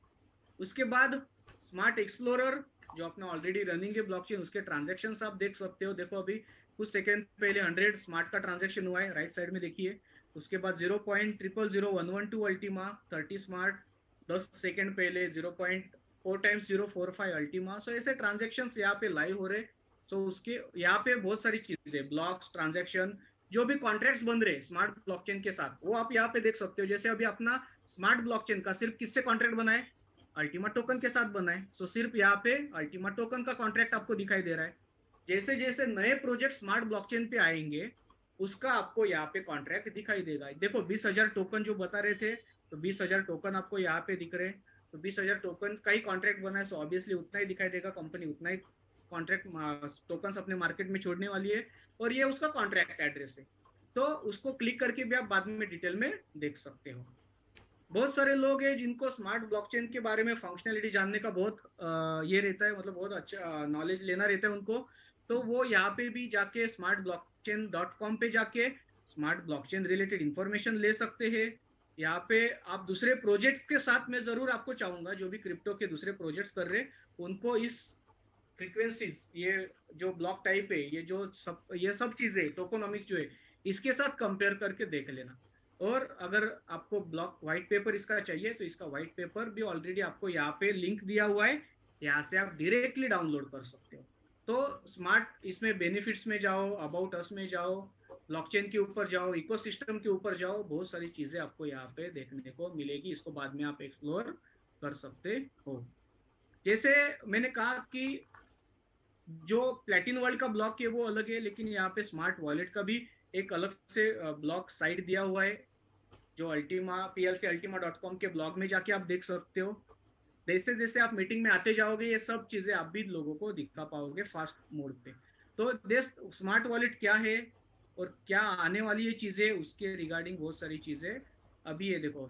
उसके बाद स्मार्ट एक्सप्लोरर जो अपना ऑलरेडी रनिंग है ब्लॉकचेन, उसके ट्रांजेक्शन आप देख सकते हो। देखो अभी कुछ सेकेंड पहले 100 स्मार्ट का ट्रांजेक्शन हुआ है, राइट साइड में देखिए। उसके बाद 0.0000112 अल्टीमा 30 स्मार्ट, 10 सेकेंड पहले 0.4x045 अल्टीमा। सो ऐसे ट्रांजेक्शन यहाँ पे लाइव हो रहे। सो उसके यहाँ पे बहुत सारी चीजें, ब्लॉक्स, ट्रांजेक्शन, जो भी कॉन्ट्रैक्ट्स बन रहे स्मार्ट ब्लॉकचेन के साथ, वो आप यहाँ पे देख सकते हो। जैसे अभी अपना स्मार्ट ब्लॉकचेन का सिर्फ किससे कॉन्ट्रैक्ट बनाए, अल्टीमा टोकन के साथ बनाए। सो सिर्फ यहाँ पे अल्टीमा टोकन का कॉन्ट्रैक्ट आपको दिखाई दे रहा है। जैसे जैसे नए प्रोजेक्ट स्मार्ट ब्लॉकचेन पे आएंगे, उसका आपको यहाँ पे कॉन्ट्रैक्ट दिखाई देगा। देखो 20,000 टोकन जो बता रहे थे, तो 20,000 टोकन आपको यहाँ पे दिख रहे हैं। तो 20,000 टोकन का ही कॉन्ट्रैक्ट बना है, सो ऑब्वियसली उतना ही दिखाई देगा। कंपनी उतना ही कॉन्ट्रैक्ट टोकन अपने मार्केट में छोड़ने वाली है, और ये उसका कॉन्ट्रैक्ट एड्रेस है। तो उसको क्लिक करके भी आप बाद में डिटेल में देख सकते हो। बहुत सारे लोग हैं जिनको स्मार्ट ब्लॉकचेन के बारे में फंक्शनैलिटी जानने का बहुत ये रहता है, मतलब बहुत अच्छा नॉलेज लेना रहता है उनको। तो वो यहाँ पे भी जाके smartblockchain.com पे जाके स्मार्ट ब्लॉकचेन रिलेटेड इंफॉर्मेशन ले सकते हैं। यहाँ पे आप दूसरे प्रोजेक्ट्स के साथ, मैं जरूर आपको चाहूंगा जो भी क्रिप्टो के दूसरे प्रोजेक्ट्स कर रहे हैं, उनको इस फ्रीक्वेंसीज, ये जो ब्लॉक टाइप है, ये सब चीजें टोकोनॉमिक जो है, इसके साथ कंपेयर करके देख लेना। और अगर आपको ब्लॉक व्हाइट पेपर इसका चाहिए, तो इसका व्हाइट पेपर भी ऑलरेडी आपको यहाँ पे लिंक दिया हुआ है, यहाँ से आप डायरेक्टली डाउनलोड कर सकते हो। तो स्मार्ट इसमें बेनिफिट्स में जाओ, अबाउट अस में जाओ, ब्लॉकचेन के ऊपर जाओ, इकोसिस्टम के ऊपर जाओ, बहुत सारी चीजें आपको यहाँ पे देखने को मिलेगी। इसको बाद में आप एक्सप्लोर कर सकते हो। जैसे मैंने कहा कि जो प्लेटिन वर्ल्ड का ब्लॉक है वो अलग है, लेकिन यहाँ पे स्मार्ट वॉलेट का भी एक अलग से ब्लॉक साइट दिया हुआ है, जो अल्टीमा PLC ultima.com के ब्लॉग में जाके आप देख सकते हो। जैसे जैसे आप मीटिंग में आते जाओगे, ये सब चीजें आप भी लोगों को दिखा पाओगे फास्ट मोड पे। तो देश स्मार्ट वॉलेट क्या है और क्या आने वाली ये चीजें, उसके रिगार्डिंग बहुत सारी चीजें अभी ये देखो।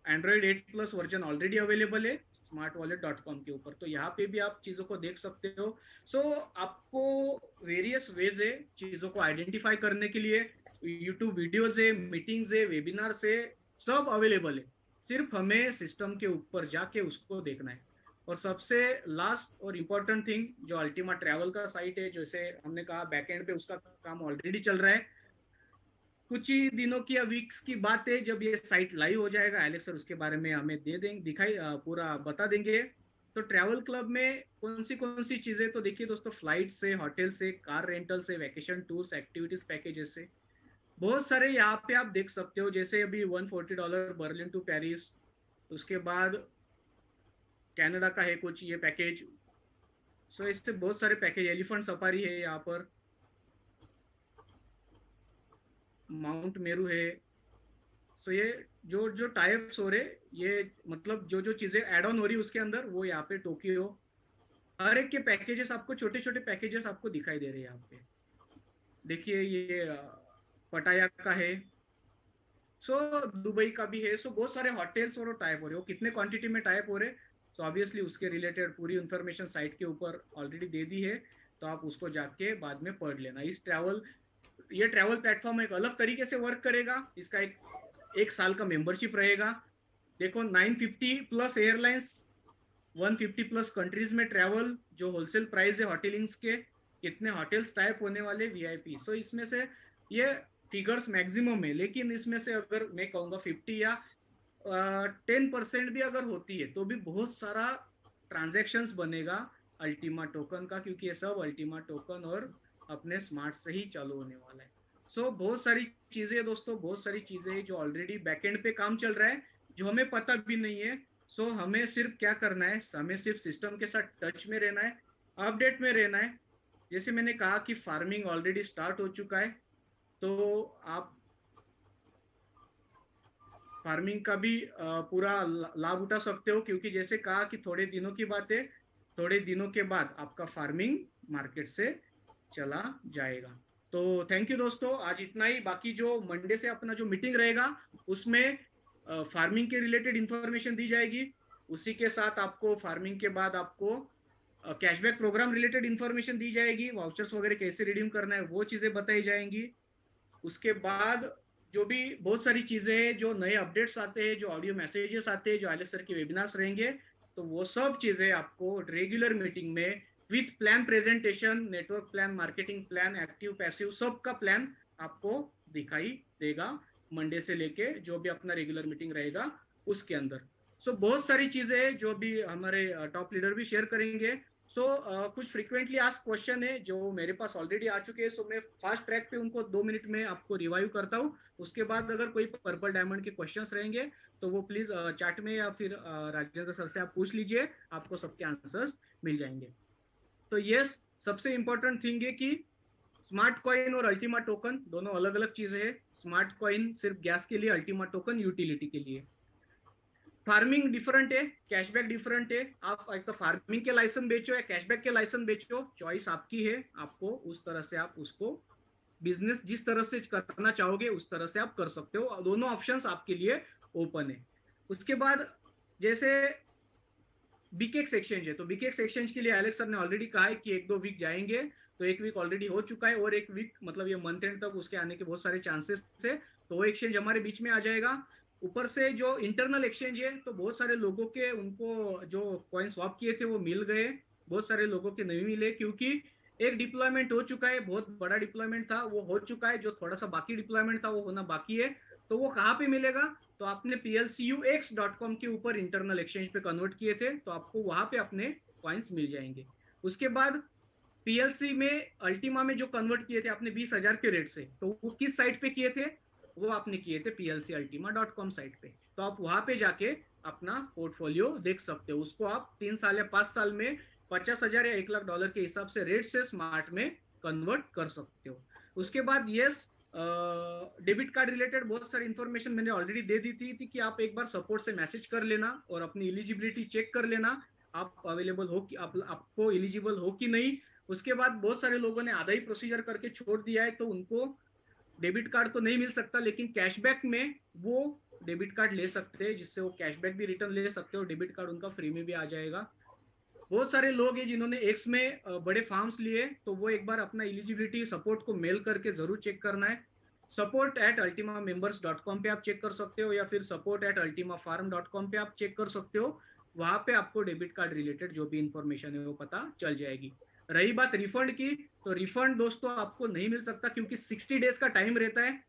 एंड्रॉइड 8+ वर्जन ऑलरेडी अवेलेबल है smartwallet.com के ऊपर, तो यहाँ पे भी आप चीजों को देख सकते हो। सो आपको वेरियस वेज है चीजों को आइडेंटिफाई करने के लिए। यूट्यूब वीडियोज है, मीटिंग्स है, वेबिनार्स है, सब अवेलेबल है। सिर्फ हमें सिस्टम के ऊपर जाके उसको देखना है। और सबसे लास्ट और इम्पोर्टेंट थिंग, जो अल्टीमा ट्रैवल का साइट है, जैसे हमने कहा बैकएंड पे उसका काम ऑलरेडी चल रहा है। कुछ ही दिनों की या वीक्स की बात है, जब ये साइट लाइव हो जाएगा, एलेक्स सर उसके बारे में हमें दे देंगे, पूरा बता देंगे। तो ट्रैवल क्लब में कौन सी चीजें, तो देखिए दोस्तों, फ्लाइट से, होटल से, कार रेंटल से, वैकेशन टूर्स, एक्टिविटीज पैकेजेस से, बहुत सारे यहाँ पे आप देख सकते हो। जैसे अभी $140 बर्लिन टू पेरिस, उसके बाद कनाडा का है कुछ ये पैकेज। सो इससे बहुत सारे पैकेज, एलिफेंट सफारी है यहाँ पर, माउंट मेरू है। सो ये जो जो टाइप्स हो रहे, ये मतलब जो जो चीजें एड ऑन हो रही है उसके अंदर, वो यहाँ पे टोक्यो, हर एक के पैकेजेस आपको, छोटे छोटे पैकेजेस आपको दिखाई दे रहे हैं यहाँ पे। देखिए ये पटाया का है, सो दुबई का भी है। सो बहुत सारे होटल्स और टाइप हो रहे हो, कितने क्वांटिटी में टाइप हो रहे, सो ऑब्वियसली उसके रिलेटेड पूरी इंफॉर्मेशन साइट के ऊपर ऑलरेडी दे दी है। तो आप उसको जाके बाद में पढ़ लेना। ये ट्रैवल प्लेटफॉर्म एक अलग तरीके से वर्क करेगा। इसका एक साल का मेंबरशिप रहेगा। देखो 950+ एयरलाइंस, 150+ कंट्रीज में ट्रैवल, जो होलसेल प्राइस है होटलिंग्स के, कितने होटल्स टाइप होने वाले VIP। सो इसमें से ये फिगर्स मैक्सिमम है, लेकिन इसमें से अगर मैं कहूँगा 50 या 10% भी अगर होती है, तो भी बहुत सारा ट्रांजेक्शन्स बनेगा अल्टीमा टोकन का, क्योंकि ये सब अल्टीमा टोकन और अपने स्मार्ट से ही चालू होने वाला है। सो बहुत सारी चीजें दोस्तों, बहुत सारी चीजें जो ऑलरेडी बैकएंड पे काम चल रहा है, जो हमें पता भी नहीं है। सो हमें सिर्फ क्या करना है, हमें सिर्फ सिस्टम के साथ टच में रहना है, अपडेट में रहना है। जैसे मैंने कहा कि फार्मिंग ऑलरेडी स्टार्ट हो चुका है, तो आप फार्मिंग का भी पूरा लाभ उठा सकते हो, क्योंकि जैसे कहा कि थोड़े दिनों की बात है, थोड़े दिनों के बाद आपका फार्मिंग मार्केट से चला जाएगा। तो थैंक यू दोस्तों, आज इतना ही। बाकी जो मंडे से अपना जो मीटिंग रहेगा, उसमें फार्मिंग के रिलेटेड इंफॉर्मेशन दी जाएगी। उसी के साथ आपको फार्मिंग के बाद आपको कैशबैक प्रोग्राम रिलेटेड इंफॉर्मेशन दी जाएगी, वाउचर्स वगैरह कैसे रिडीम करना है वो चीजें बताई जाएंगी। उसके बाद जो भी बहुत सारी चीजें हैं, जो नए अपडेट्स आते हैं, जो ऑडियो मैसेजेस आते हैं, जो एलेक्स सर के वेबिनार्स रहेंगे, तो वो सब चीजें आपको रेगुलर मीटिंग में with plan presentation, network plan, marketing plan, active passive, सब का प्लान आपको दिखाई देगा मंडे से लेके जो भी अपना रेगुलर मीटिंग रहेगा उसके अंदर। सो बहुत सारी चीजें जो भी हमारे टॉप लीडर भी शेयर करेंगे। कुछ फ्रीक्वेंटली आस्क क्वेश्चन है जो मेरे पास ऑलरेडी आ चुके हैं, सो मैं फास्ट ट्रैक पे उनको 2 मिनट में आपको रिवाइव करता हूँ। उसके बाद अगर कोई पर्पल डायमंड के क्वेश्चंस रहेंगे तो वो प्लीज चैट में या फिर राजेंद्र सर से आप पूछ लीजिए, आपको सबके आंसर्स मिल जाएंगे। तो यस, सबसे इंपॉर्टेंट थिंग है कि स्मार्ट कॉइन और अल्टीमा टोकन दोनों अलग अलग चीजें हैं। स्मार्ट कॉइन सिर्फ गैस के लिए, अल्टीमा टोकन यूटिलिटी के लिए। फार्मिंग डिफरेंट है, कैशबैक डिफरेंट है। आप एक तो फार्मिंग के लाइसेंस बेचो या कैशबैक के लाइसेंस बेचो, चॉइस आपकी है। आपको उस तरह से आप उसको बिजनेस जिस तरह से करना चाहोगे उस तरह से आप कर सकते हो। दोनों ऑप्शंस आपके लिए ओपन है। उसके बाद जैसे बीकेक्स एक्सचेंज है, तो बीकेक्स एक्सचेंज के लिए एलेक्स सर ने ऑलरेडी कहा है कि 1-2 वीक जाएंगे। तो 1 वीक ऑलरेडी हो चुका है और 1 वीक मतलब ये मंथ एंड तक उसके आने के बहुत सारे चांसेस है। तो वो एक्सचेंज हमारे बीच में आ जाएगा। ऊपर से जो इंटरनल एक्सचेंज है, तो बहुत सारे लोगों के उनको जो कॉइन स्वैप किए थे वो मिल गए, बहुत सारे लोगों के नहीं मिले क्योंकि एक डिप्लॉयमेंट हो चुका है, बहुत बड़ा डिप्लॉयमेंट था वो हो चुका है, जो थोड़ा सा बाकी डिप्लॉयमेंट था वो होना बाकी है। तो वो कहाँ पे मिलेगा, तो आपने plcux.com के ऊपर इंटरनल एक्सचेंज पे कन्वर्ट किए थे तो आपको वहां पे अपने कॉइन्स मिल जाएंगे। उसके बाद पीएलसी में अल्टीमा में जो कन्वर्ट किए थे आपने 20,000 के रेट से, तो वो किस साइट पे किए थे, वो आपने किए थे plcultima.com साइट पे। तो आप वहां पे जाके अपना पोर्टफोलियो देख सकते हो। उसको आप 3 साल या 5 साल में 50,000 या $1,00,000 के हिसाब से रेट से स्मार्ट में कन्वर्ट कर सकते हो। उसके बाद यस, डेबिट कार्ड रिलेटेड बहुत सारी इंफॉर्मेशन मैंने ऑलरेडी दे दी थी कि आप एक बार सपोर्ट से मैसेज कर लेना और अपनी एलिजिबिलिटी चेक कर लेना, आप अवेलेबल हो कि आपको एलिजिबल हो कि नहीं। उसके बाद बहुत सारे लोगों ने आधा ही प्रोसीजर करके छोड़ दिया है, तो उनको डेबिट कार्ड तो नहीं मिल सकता, लेकिन कैशबैक में वो डेबिट कार्ड ले सकते हैं जिससे वो कैशबैक भी रिटर्न ले सकते हो, डेबिट कार्ड उनका फ्री में भी आ जाएगा। बहुत सारे लोग हैं जिन्होंने एक्स में बड़े फार्म्स लिए, तो वो एक बार अपना एलिजिबिलिटी सपोर्ट को मेल करके जरूर चेक करना है। support@ultimamembers.com पे आप चेक कर सकते हो या फिर support@ultimafarm.com पे आप चेक कर सकते हो। वहां पे आपको डेबिट कार्ड रिलेटेड जो भी इंफॉर्मेशन है वो पता चल जाएगी। रही बात रिफंड की, तो रिफंड दोस्तों आपको नहीं मिल सकता क्योंकि 60 डेज का टाइम रहता है।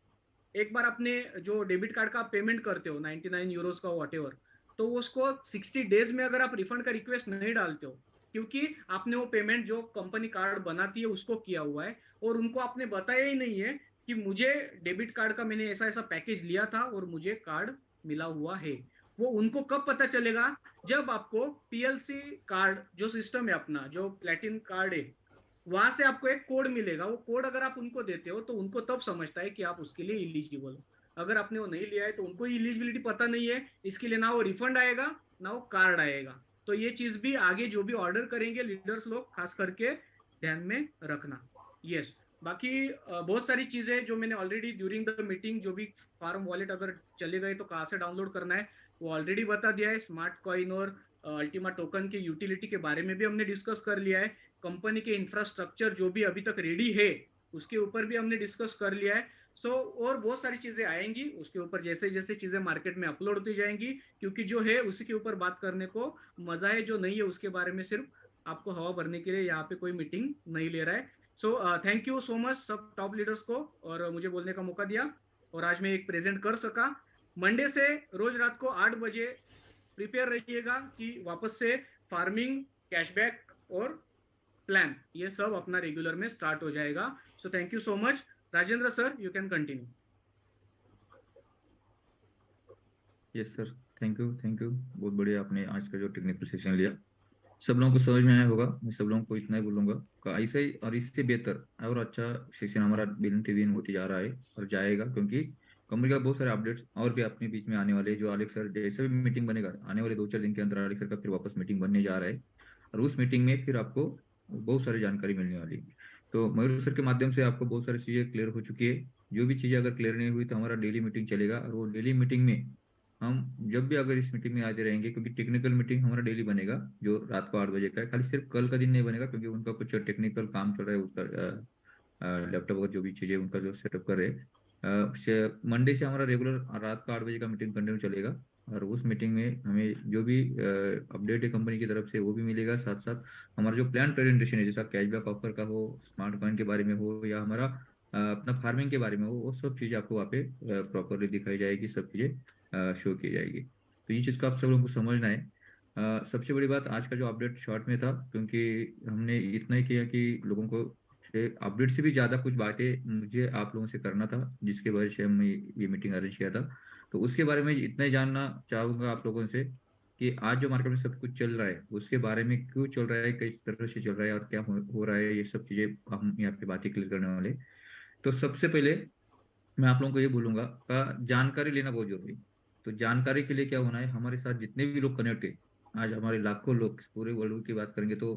एक बार आपने जो डेबिट कार्ड का पेमेंट करते हो 99 यूरोज का वॉटेवर, तो उसको 60 डेज में अगर आप रिफंड का रिक्वेस्ट नहीं डालते हो, क्योंकि आपने वो पेमेंट जो कंपनी कार्ड बनाती है उसको किया हुआ है और उनको आपने बताया ही नहीं है कि मुझे डेबिट कार्ड का मैंने ऐसा ऐसा पैकेज लिया था और मुझे कार्ड मिला हुआ है। वो उनको कब पता चलेगा, जब आपको पीएलसी कार्ड जो सिस्टम है अपना जो प्लेटिन कार्ड है वहां से आपको एक कोड मिलेगा। वो कोड अगर आप उनको देते हो तो उनको तब समझता है कि आप उसके लिए इलिजिबल हो। अगर आपने वो नहीं लिया है तो उनको इलिजिबिलिटी पता नहीं है, इसके लिए ना वो रिफंड आएगा ना वो कार्ड आएगा। तो ये चीज भी आगे जो भी ऑर्डर करेंगे लीडर्स लोग खास करके ध्यान में रखना। यस, बाकी बहुत सारी चीजें जो मैंने ऑलरेडी ड्यूरिंग द मीटिंग, जो भी फार्म वॉलेट अगर चले गए तो कहाँ से डाउनलोड करना है वो ऑलरेडी बता दिया है। स्मार्ट कॉइन और अल्टीमा टोकन के यूटिलिटी के बारे में भी हमने डिस्कस कर लिया है। कंपनी के इंफ्रास्ट्रक्चर जो भी अभी तक रेडी है उसके ऊपर भी हमने डिस्कस कर लिया है। और बहुत सारी चीजें आएंगी उसके ऊपर, जैसे जैसे चीजें मार्केट में अपलोड होती जाएंगी, क्योंकि जो है उसी के ऊपर बात करने को मजा है, जो नहीं है उसके बारे में सिर्फ आपको हवा भरने के लिए यहाँ पे कोई मीटिंग नहीं ले रहा है। थैंक यू सो मच सब टॉप लीडर्स को और मुझे बोलने का मौका दिया और आज मैं एक प्रेजेंट कर सका। मंडे से रोज रात को 8 बजे प्रिपेयर रहिएगा कि वापस से फार्मिंग, कैशबैक और प्लान ये सब अपना रेगुलर में स्टार्ट हो जाएगा। So thank you so much. Rajendra sir, you can continue. Yes sir, thank you बहुत बढ़िया आपने आज का जो टेक्निकल सेशन लिया सब लोगों को समझ में आया होगा। मैं सब लोगों को इतना ही बोलूंगा कि ऐसा ही और इससे बेहतर और अच्छा सेशन हमारा दिन के दिन होते जा रहा है और जाएगा, क्योंकि कंपनी का बहुत सारे अपडेट्स और भी अपने बीच में आने वाले, जो आलेख सर जैसे भी मीटिंग बनेगा आने वाले 2-4 दिन के अंदर आलेख सर का फिर वापस मीटिंग बनने जा रहा है और उस मीटिंग में फिर आपको बहुत सारी जानकारी मिलने वाली है। तो मयूर सर के माध्यम से आपको बहुत सारी चीज़ें क्लियर हो चुकी है। जो भी चीज़ें अगर क्लियर नहीं हुई तो हमारा डेली मीटिंग चलेगा और वो डेली मीटिंग में हम जब भी अगर इस मीटिंग में आते रहेंगे, क्योंकि टेक्निकल मीटिंग हमारा डेली बनेगा जो रात को 8 बजे का है, खाली सिर्फ कल का दिन नहीं बनेगा क्योंकि उनका कुछ टेक्निकल काम चल रहा है, उसका लैपटॉप और जो भी चीज़ें उनका जो सेटअप कर रहे हैं। मंडे से हमारा रेगुलर रात का 8 बजे का मीटिंग कंटिन्यू चलेगा, और उस मीटिंग में हमें जो भी अपडेट है कंपनी की तरफ से वो भी मिलेगा। साथ साथ हमारा जो प्लान प्रेजेंटेशन है, जैसा कैशबैक ऑफर का हो, स्मार्ट कॉइन के बारे में हो, या हमारा अपना फार्मिंग के बारे में हो, वो सब चीज़ें आपको वहाँ पे प्रॉपरली दिखाई जाएगी, सब चीज़ें शो की जाएगी। तो ये चीज़ को आप सब लोगों को समझना है। सबसे बड़ी बात आज का जो अपडेट शॉर्ट में था, क्योंकि हमने इतना ही किया कि लोगों को अपडेट से भी ज़्यादा कुछ बातें मुझे आप लोगों से करना था, जिसके वजह से हमने ये मीटिंग अरेंज किया था। तो उसके बारे में इतना ही जानना चाहूँगा आप लोगों से कि आज जो मार्केट में सब कुछ चल रहा है उसके बारे में, क्यों चल रहा है, किस तरह से चल रहा है और क्या हो रहा है, ये सब चीज़ें हम यहाँ पे बातें क्लियर करने वाले। तो सबसे पहले मैं आप लोगों को ये बोलूंगा का जानकारी लेना बहुत जरूरी है। तो जानकारी के लिए क्या होना है, हमारे साथ जितने भी लोग कनेक्ट है, आज हमारे लाखों लोग पूरे वर्ल्ड की बात करेंगे तो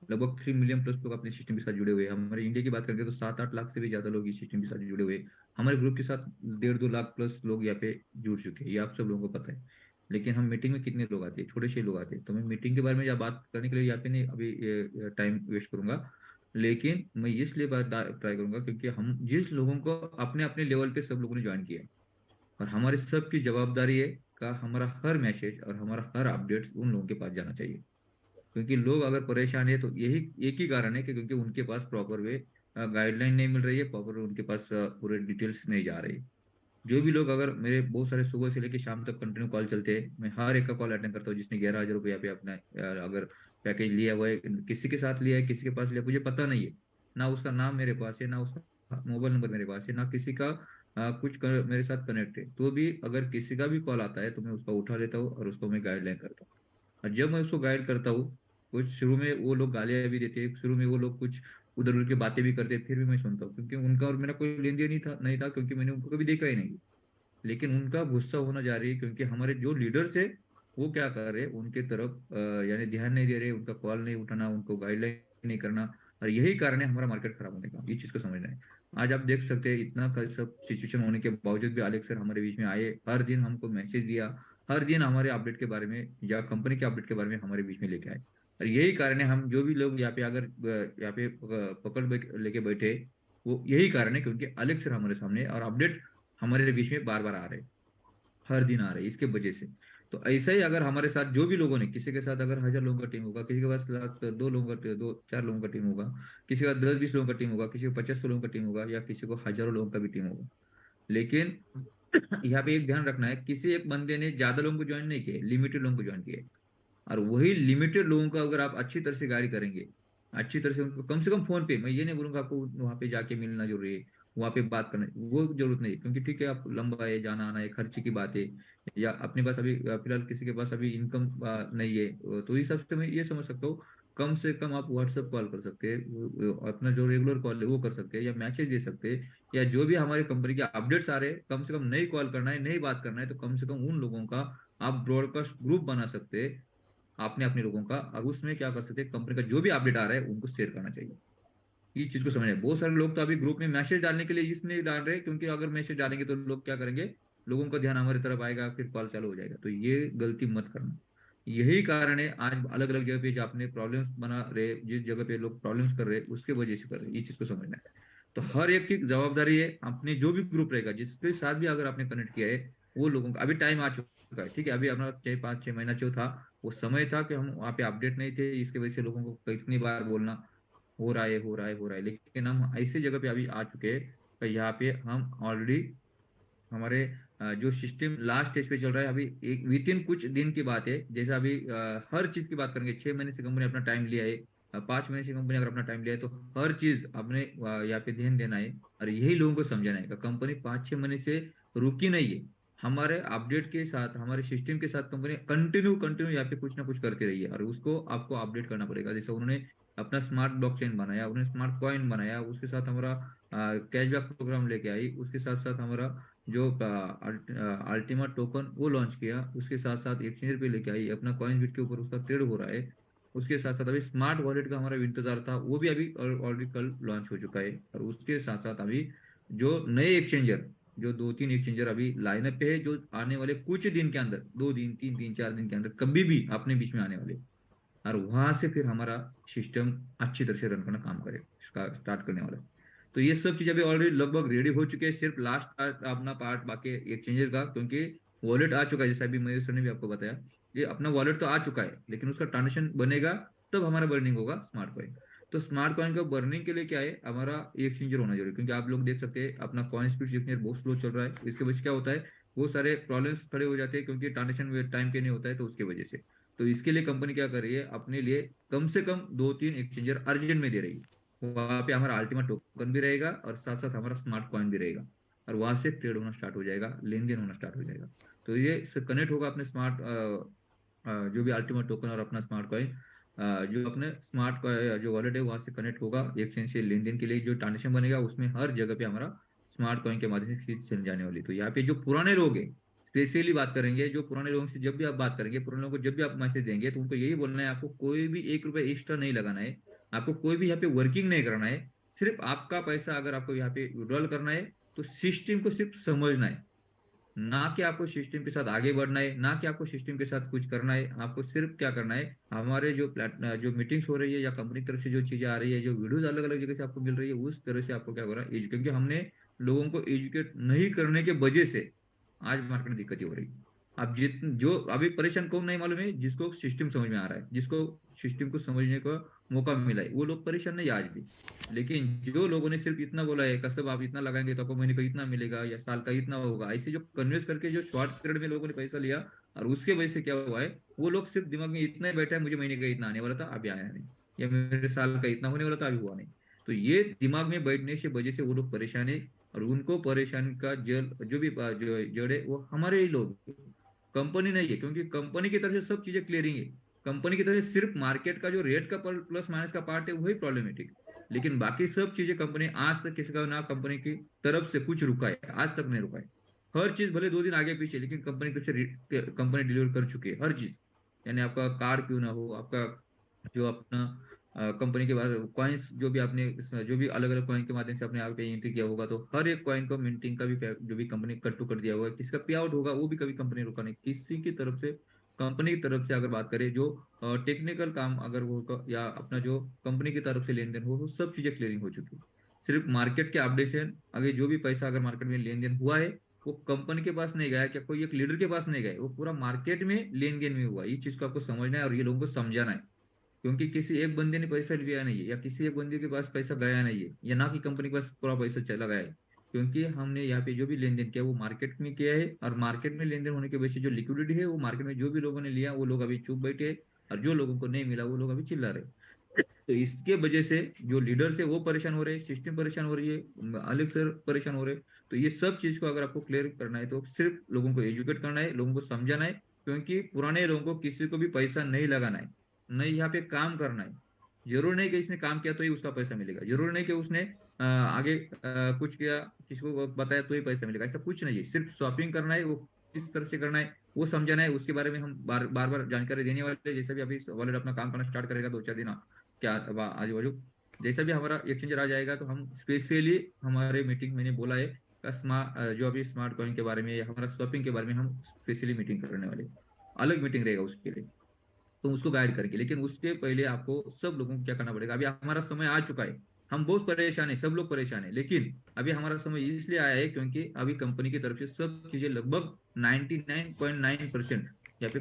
लगभग 3 मिलियन प्लस लोग अपने सिस्टम के साथ जुड़े हुए हैं। हमारे इंडिया की बात करेंगे तो 7-8 लाख से भी ज्यादा लोग इस सिस्टम के साथ जुड़े हुए हैं। हमारे ग्रुप के साथ 1.5-2 लाख प्लस लोग यहाँ पे जुड़ चुके हैं, ये आप सब लोगों को पता है। लेकिन हम मीटिंग में कितने लोग आते हैं, थोड़े से लोग आते हैं। तो मैं मीटिंग के बारे में या बात करने के लिए यहाँ पे नहीं अभी टाइम वेस्ट करूंगा। लेकिन मैं इसलिए बात ट्राई करूंगा क्योंकि हम जिस लोगों को अपने अपने लेवल पे सब लोगों ने ज्वाइन किया है, और हमारी सबकी जवाबदारी है का हमारा हर मैसेज और हमारा हर अपडेट्स उन लोगों के पास जाना चाहिए। क्योंकि लोग अगर परेशान है तो यही एक ही कारण है कि क्योंकि उनके पास प्रॉपर वे गाइडलाइन नहीं मिल रही है, प्रॉपर उनके पास पूरे डिटेल्स नहीं जा रही। जो भी लोग, अगर मेरे बहुत सारे सुबह से लेकर शाम तक कंटिन्यू कॉल चलते हैं, मैं हर एक का कॉल अटेंड करता हूँ जिसने 11,000 रुपया पे अपना अगर पैकेज लिया हुआ है, किसी के साथ लिया है, किसी के पास लिया, मुझे पता नहीं है। ना उसका नाम मेरे पास है, ना उसका मोबाइल नंबर मेरे पास है, ना किसी का मेरे साथ कनेक्ट है। तो भी अगर किसी का भी कॉल आता है तो मैं उसका उठा लेता हूँ और उसको मैं गाइडलाइन करता हूँ। और जब मैं उसको गाइड करता हूँ, कुछ शुरू में वो लोग गालियां भी देते हैं, शुरू में वो लोग कुछ उधर उधर की बातें भी करते हैं, फिर भी मैं सुनता हूँ क्योंकि उनका और मेरा कोई लेन देन नहीं था क्योंकि मैंने उनको कभी देखा ही नहीं। लेकिन उनका गुस्सा होना जारी है क्योंकि हमारे जो लीडर्स है वो क्या कर रहे हैं, उनके तरफ यानी ध्यान नहीं दे रहे, उनका कॉल नहीं उठाना, उनको गाइडलाइन नहीं करना। और यही कारण है हमारा मार्केट खराब होने का, ये चीज को समझना है। आज आप देख सकते हैं इतना सब सिचुएशन होने के बावजूद भी अलेक्स सर हमारे बीच में आए, हर दिन हमको मैसेज दिया, हर दिन हमारे अपडेट के बारे में या कंपनी के अपडेट के बारे में हमारे बीच में लेके आए। और यही कारण है, हम जो भी लोग यहाँ पे अगर यहाँ पे पकड़ लेके बैठे, वो यही कारण है क्योंकि अलेक्स सर हमारे सामने और अपडेट हमारे बीच में बार बार आ रहे हैं, हर दिन आ रहे हैं, इसके वजह से। तो ऐसा ही अगर हमारे साथ जो भी लोगों ने, किसी के साथ अगर 1,000 लोगों का टीम होगा, किसी के पास 2 4 लोगों का टीम होगा, किसी का 10-20 लोगों का टीम होगा, किसी को 50 लोगों का टीम होगा, या किसी को हजारों लोगों का भी टीम होगा। लेकिन यहाँ पे एक ध्यान रखना है, किसी एक बंदे ने ज्यादा लोगों को ज्वाइन नहीं किया, लिमिटेड लोगों को ज्वाइन किया। और वही लिमिटेड लोगों का अगर आप अच्छी तरह से गाइड करेंगे, अच्छी तरह से उनको कम से कम फोन पे, मैं ये नहीं बोलूंगा आपको वहां पे जाके मिलना जरूरी है, वहां पे बात करना वो जरूरत नहीं है, क्योंकि ठीक है आप लंबा है, जाना आना है, खर्चे की बात है, या अपने पास अभी फिलहाल किसी के पास अभी इनकम नहीं है, तो इस हिसाब से मैं ये समझ सकता हूँ कम से कम आप व्हाट्सएप कॉल कर सकते हैं, अपना जो रेगुलर कॉल है वो कर सकते हैं, या मैसेज दे सकते हैं, या जो भी हमारी कंपनी के अपडेट्स आ रहे हैं कम से कम नहीं कॉल करना है, नहीं बात करना है, तो कम से कम उन लोगों का आप ब्रॉडकास्ट ग्रुप बना सकते हैं आपने अपने लोगों का, और उसमें क्या कर सकते हैं, कंपनी का जो भी अपडेट आ रहा है उनको शेयर करना चाहिए। ये चीज को समझना है। बहुत सारे लोग तो अभी ग्रुप में मैसेज डालने के लिए इसलिए डाल रहे हैं क्योंकि अगर मैसेज डालेंगे तो लोग क्या करेंगे, लोगों का ध्यान हमारी तरफ आएगा, फिर कॉल चालू हो जाएगा। तो ये गलती मत करना। यही कारण है आज अलग अलग जगह पे जो आपने प्रॉब्लम्स बना रहे, जिस जगह पे लोग प्रॉब्लम्स कर रहे हैं उसके वजह से कर रहे हैं, ये चीज को समझना है। तो हर एक की जवाबदारी है, अपने जो भी ग्रुप रहेगा जिसके साथ भी अगर आपने कनेक्ट किया है, वो लोगों का अभी टाइम आ चुका है, ठीक है, अभी अपना 5-6 महीना जो था वो समय था कि हम वहाँ पे अपडेट नहीं थे, इसके वजह से लोगों को कितनी बार बोलना हो रहा है, हो रहा है, हो रहा है। लेकिन हम ऐसी जगह पे अभी आ चुके हैं कि यहाँ पे हम ऑलरेडी हमारे जो सिस्टम लास्ट स्टेज पे चल रहा है, अभी एक विद इन कुछ दिन की बात है, जैसे अभी हर चीज की बात करेंगे, 6 महीने से कंपनी अपना टाइम लिया है, 5 महीने से कंपनी अगर अपना टाइम लिया है तो हर चीज अपने यहाँ पे ध्यान देना है। और यही लोगों को समझाना है कि कंपनी 5-6 महीने से रुकी नहीं है, हमारे अपडेट के साथ, हमारे सिस्टम के साथ कंपनी कंटिन्यू कंटिन्यू यहाँ पे कुछ ना कुछ करती रही है, और उसको आपको अपडेट करना पड़ेगा। जैसे उन्होंने अपना स्मार्ट ब्लॉकचेन बनाया, उन्होंने स्मार्ट कॉइन बनाया, उसके साथ हमारा कैशबैक प्रोग्राम लेके आई, उसके साथ साथ हमारा जो अल्टीमेट टोकन वो लॉन्च किया, उसके साथ साथ एक्सचेंज पे लेके आई, अपना कॉइन बिट के ऊपर उसका ट्रेड हो रहा है। उसके साथ साथ अभी स्मार्ट वॉलेट का हमारा इंतजार था, वो भी अभी ऑलरेडी कल लॉन्च हो चुका है। और उसके साथ साथ अभी जो नए एक्सचेंजर जो 2-3 एक्सचेंजर अभी लाइनअप पे है, जो आने वाले कुछ दिन के अंदर, 2 दिन, 3 दिन, 4 दिन के अंदर कभी भी अपने बीच में आने वाले, और वहां से फिर हमारा सिस्टम अच्छी तरह से रन करना काम करे, स्टार्ट करने वाला है। तो ये सब चीज अभी ऑलरेडी लगभग रेडी हो चुके हैं, सिर्फ लास्ट अपना पार्ट बाकी एक्सचेंजर का, क्योंकि वॉलेट आ चुका है, जैसा अभी मयूर सर ने भी आपको बताया, ये अपना वॉलेट तो आ चुका है, लेकिन उसका ट्रांजेक्शन बनेगा तब हमारा बर्निंग होगा स्मार्ट कॉइन। तो स्मार्ट कॉइन का बर्निंग के लिए क्या है, हमारा एक्सचेंजर होना जरूरी है, क्योंकि आप लोग देख सकते हैं अपना कॉइन स्पीड एक्सचेंजर बहुत स्लो चल रहा है। इसके वजह से क्या होता है, बहुत सारे प्रॉब्लम्स खड़े हो जाते हैं, क्योंकि ट्रांजेक्शन टाइम पे नहीं होता है, तो उसके वजह से। तो इसके लिए कंपनी क्या कर रही है, अपने लिए कम से कम 2-3 एक्सचेंजर अर्जेंट में दे रही है। वहां पे हमारा अल्टीमा टोकन भी रहेगा और साथ साथ हमारा स्मार्ट कॉइन भी रहेगा, और वहां से ट्रेड होना स्टार्ट हो जाएगा, लेन देन होना स्टार्ट हो जाएगा। तो ये कनेक्ट होगा अपने स्मार्ट जो भी अल्टीमा टोकन और अपना स्मार्ट कॉइन, जो अपने स्मार्ट जो वॉलेट है वहां से कनेक्ट होगा एक्सचेंज से लेन देन के लिए। जो ट्रांजेक्शन बनेगा उसमें हर जगह पे हमारा स्मार्ट कॉइन के माध्यम से फीस चल जाने वाली। तो यहाँ पे जो पुराने लोग हैं, स्पेशली बात करेंगे, जो पुराने लोगों से जब भी आप बात करेंगे, पुराने लोगों को जब भी आप मैसेज देंगे, तो उनको यही बोलना है, आपको कोई भी 1 रुपए एक्स्ट्रा नहीं लगाना है, आपको कोई भी यहाँ पे वर्किंग नहीं करना है। सिर्फ आपका पैसा अगर आपको यहाँ पे विड्रॉल करना है, तो सिस्टम को सिर्फ समझना है, ना कि आपको सिस्टम के साथ आगे बढ़ना है, ना कि आपको सिस्टम के साथ कुछ करना है। आपको सिर्फ क्या करना है, हमारे जो मीटिंग्स हो रही है या कंपनी की तरफ से जो चीजें आ रही है, जो वीडियोस अलग अलग जगह से आपको मिल रही है, उस तरह से आपको क्या हो रहा है, क्योंकि हमने लोगों को एजुकेट नहीं करने के वजह से आज मार्केट में दिक्कत हो रही है। अब जो अभी परेशान कौन नहीं मालूम है, जिसको सिस्टम समझ में आ रहा है, जिसको सिस्टम को समझने का मौका मिला है, वो लोग परेशान नहीं आज भी। लेकिन जो लोगों ने सिर्फ इतना बोला है, कसब आप इतना लगाएंगे तो आपको महीने का इतना मिलेगा या साल का इतना होगा, ऐसे जो कन्विंस करके जो शॉर्ट पीरियड में लोगों ने पैसा लिया, और उसके वजह से क्या हुआ है, वो लोग सिर्फ दिमाग में इतना ही बैठा है, मुझे महीने का इतना आने वाला था अभी आया नहीं, या मेरे साल का इतना होने वाला था अभी हुआ नहीं। तो ये दिमाग में बैठने से वजह से वो लोग परेशान है, और उनको परेशान का जल जो भी जो जड़ है वो हमारे ही लोग, कंपनी नहीं है। क्योंकि कंपनी की तरफ से सब चीजें क्लियरिंग है, कंपनी की तरफ से सिर्फ मार्केट का जो रेट का प्लस माइनस का पार्ट है वही प्रॉब्लमेटिक, लेकिन बाकी सब चीजें कंपनी आज तक किसी का ना कंपनी की तरफ से कुछ रुका है, आज तक नहीं रुका है। हर चीज भले 2 दिन आगे पीछे, लेकिन कंपनी की तरफ से कंपनी डिलीवर कर चुकी है हर चीज। यानी आपका कार्ड क्यों ना हो, आपका जो अपना कंपनी के बाद कॉइन्स जो भी आपने जो भी अलग अलग कॉइन के माध्यम से अपने आप पे एंट्री किया होगा, तो हर एक कॉइन को मिंटिंग का भी जो भी कंपनी कट टू कर दिया होगा, किसका पे आउट होगा वो भी कभी कंपनी रुका नहीं किसी की तरफ से। कंपनी की तरफ से अगर बात करें, जो टेक्निकल काम अगर वो या अपना जो कंपनी की तरफ से लेन देन हो, वो सब चीजें क्लियरिंग हो चुकी है। सिर्फ मार्केट के अपडेशन, अगर जो भी पैसा अगर मार्केट में लेन देन हुआ है, वो कंपनी के पास नहीं गया, क्या कोई एक लीडर के पास नहीं गया, वो पूरा मार्केट में लेन देन में हुआ। ये चीज को आपको समझना है और ये लोगों को समझाना है, क्योंकि किसी एक बंदे ने पैसा लिया नहीं है, या किसी एक बंदे के पास पैसा गया नहीं है, या ना कि कंपनी के पास पूरा पैसा चला गया है। क्योंकि हमने यहाँ पे जो भी लेन देन किया वो मार्केट में किया है, और मार्केट में लेन देन होने की वजह से जो लिक्विडिटी है वो मार्केट में जो भी लोगों ने लिया वो लोग अभी चुप बैठे, और जो लोगों को नहीं मिला वो लोग अभी चिल्ला रहे। तो इसके वजह से जो लीडर्स है वो परेशान हो रहे हैं, सिस्टम परेशान हो रही है, अलग सर परेशान हो रहे हैं। तो ये सब चीज को अगर आपको क्लियर करना है, तो सिर्फ लोगों को एजुकेट करना है, लोगों को समझाना है। क्योंकि पुराने लोगों को किसी को भी पैसा नहीं लगाना है, नहीं यहाँ पे काम करना है। जरूर नहीं कि इसने काम किया तो ही उसका पैसा मिलेगा, जरूर नहीं कि उसने आगे कुछ किया, किसी को बताया तो ही पैसा मिलेगा, ऐसा कुछ नहीं है। सिर्फ शॉपिंग करना है, वो किस तरह से करना है वो समझाना है, उसके बारे में हम बार बार जानकारी देने वाले हैं। जैसे भी अभी वॉलेट अपना काम करना स्टार्ट करेगा 2-4 दिन क्या आजू बाजू, जैसा भी हमारा एक्सचेंजर आ जाएगा, तो हम स्पेशली हमारे मीटिंग मैंने बोला है, जो अभी स्मार्ट कॉइन के बारे में या हमारा शॉपिंग के बारे में हम स्पेशली मीटिंग करने वाले, अलग मीटिंग रहेगा उसके लिए, तो उसको गाइड करेंगे। लेकिन उसके पहले आपको सब लोगों को क्या करना पड़ेगा, अभी हमारा समय आ चुका है, हम बहुत परेशान है, सब लोग परेशान है, लेकिन अभी हमारा समय इसलिए आया है क्योंकि अभी कंपनी की तरफ से सब चीजें लगभग 99.9% यहाँ पे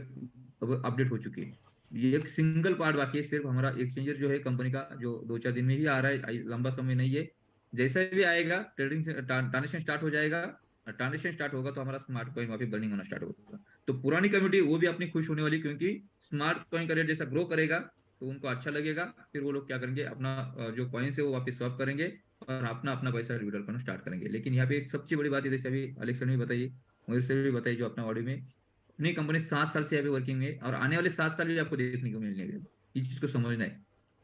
अपडेट हो चुकी है। ये एक सिंगल पार्ट बाकी है, सिर्फ हमारा एक्सचेंजर जो है कंपनी का, जो 2-4 दिन में ही आ रहा है, लंबा समय नहीं है। जैसा भी आएगा ट्रेडिंग ट्रांजेक्शन स्टार्ट हो जाएगा, ट्रांजेक्शन स्टार्ट होगा तो हमारा स्मार्ट कॉइन वहाँ पे बर्निंग होना स्टार्ट होगा। तो पुरानी कम्युनिटी वो भी अपनी खुश होने वाली, क्योंकि स्मार्ट कॉइन का रेट जैसा ग्रो करेगा तो उनको अच्छा लगेगा, फिर वो लोग क्या करेंगे, अपना जो कॉइन है वो वापस स्वैप करेंगे और अपना अपना पैसा विड्रॉल करना स्टार्ट करेंगे। लेकिन यहाँ पे एक सबसे बड़ी बात है, जैसे अभी अलेक्स ने भी बताई, मयूर से भी बताई, जो अपना ऑडियो में अपनी कंपनी 7 साल से यहाँ पे वर्किंग है, और आने वाले 7 साल भी आपको देखने को मिलने हैं। इस चीज को समझना है,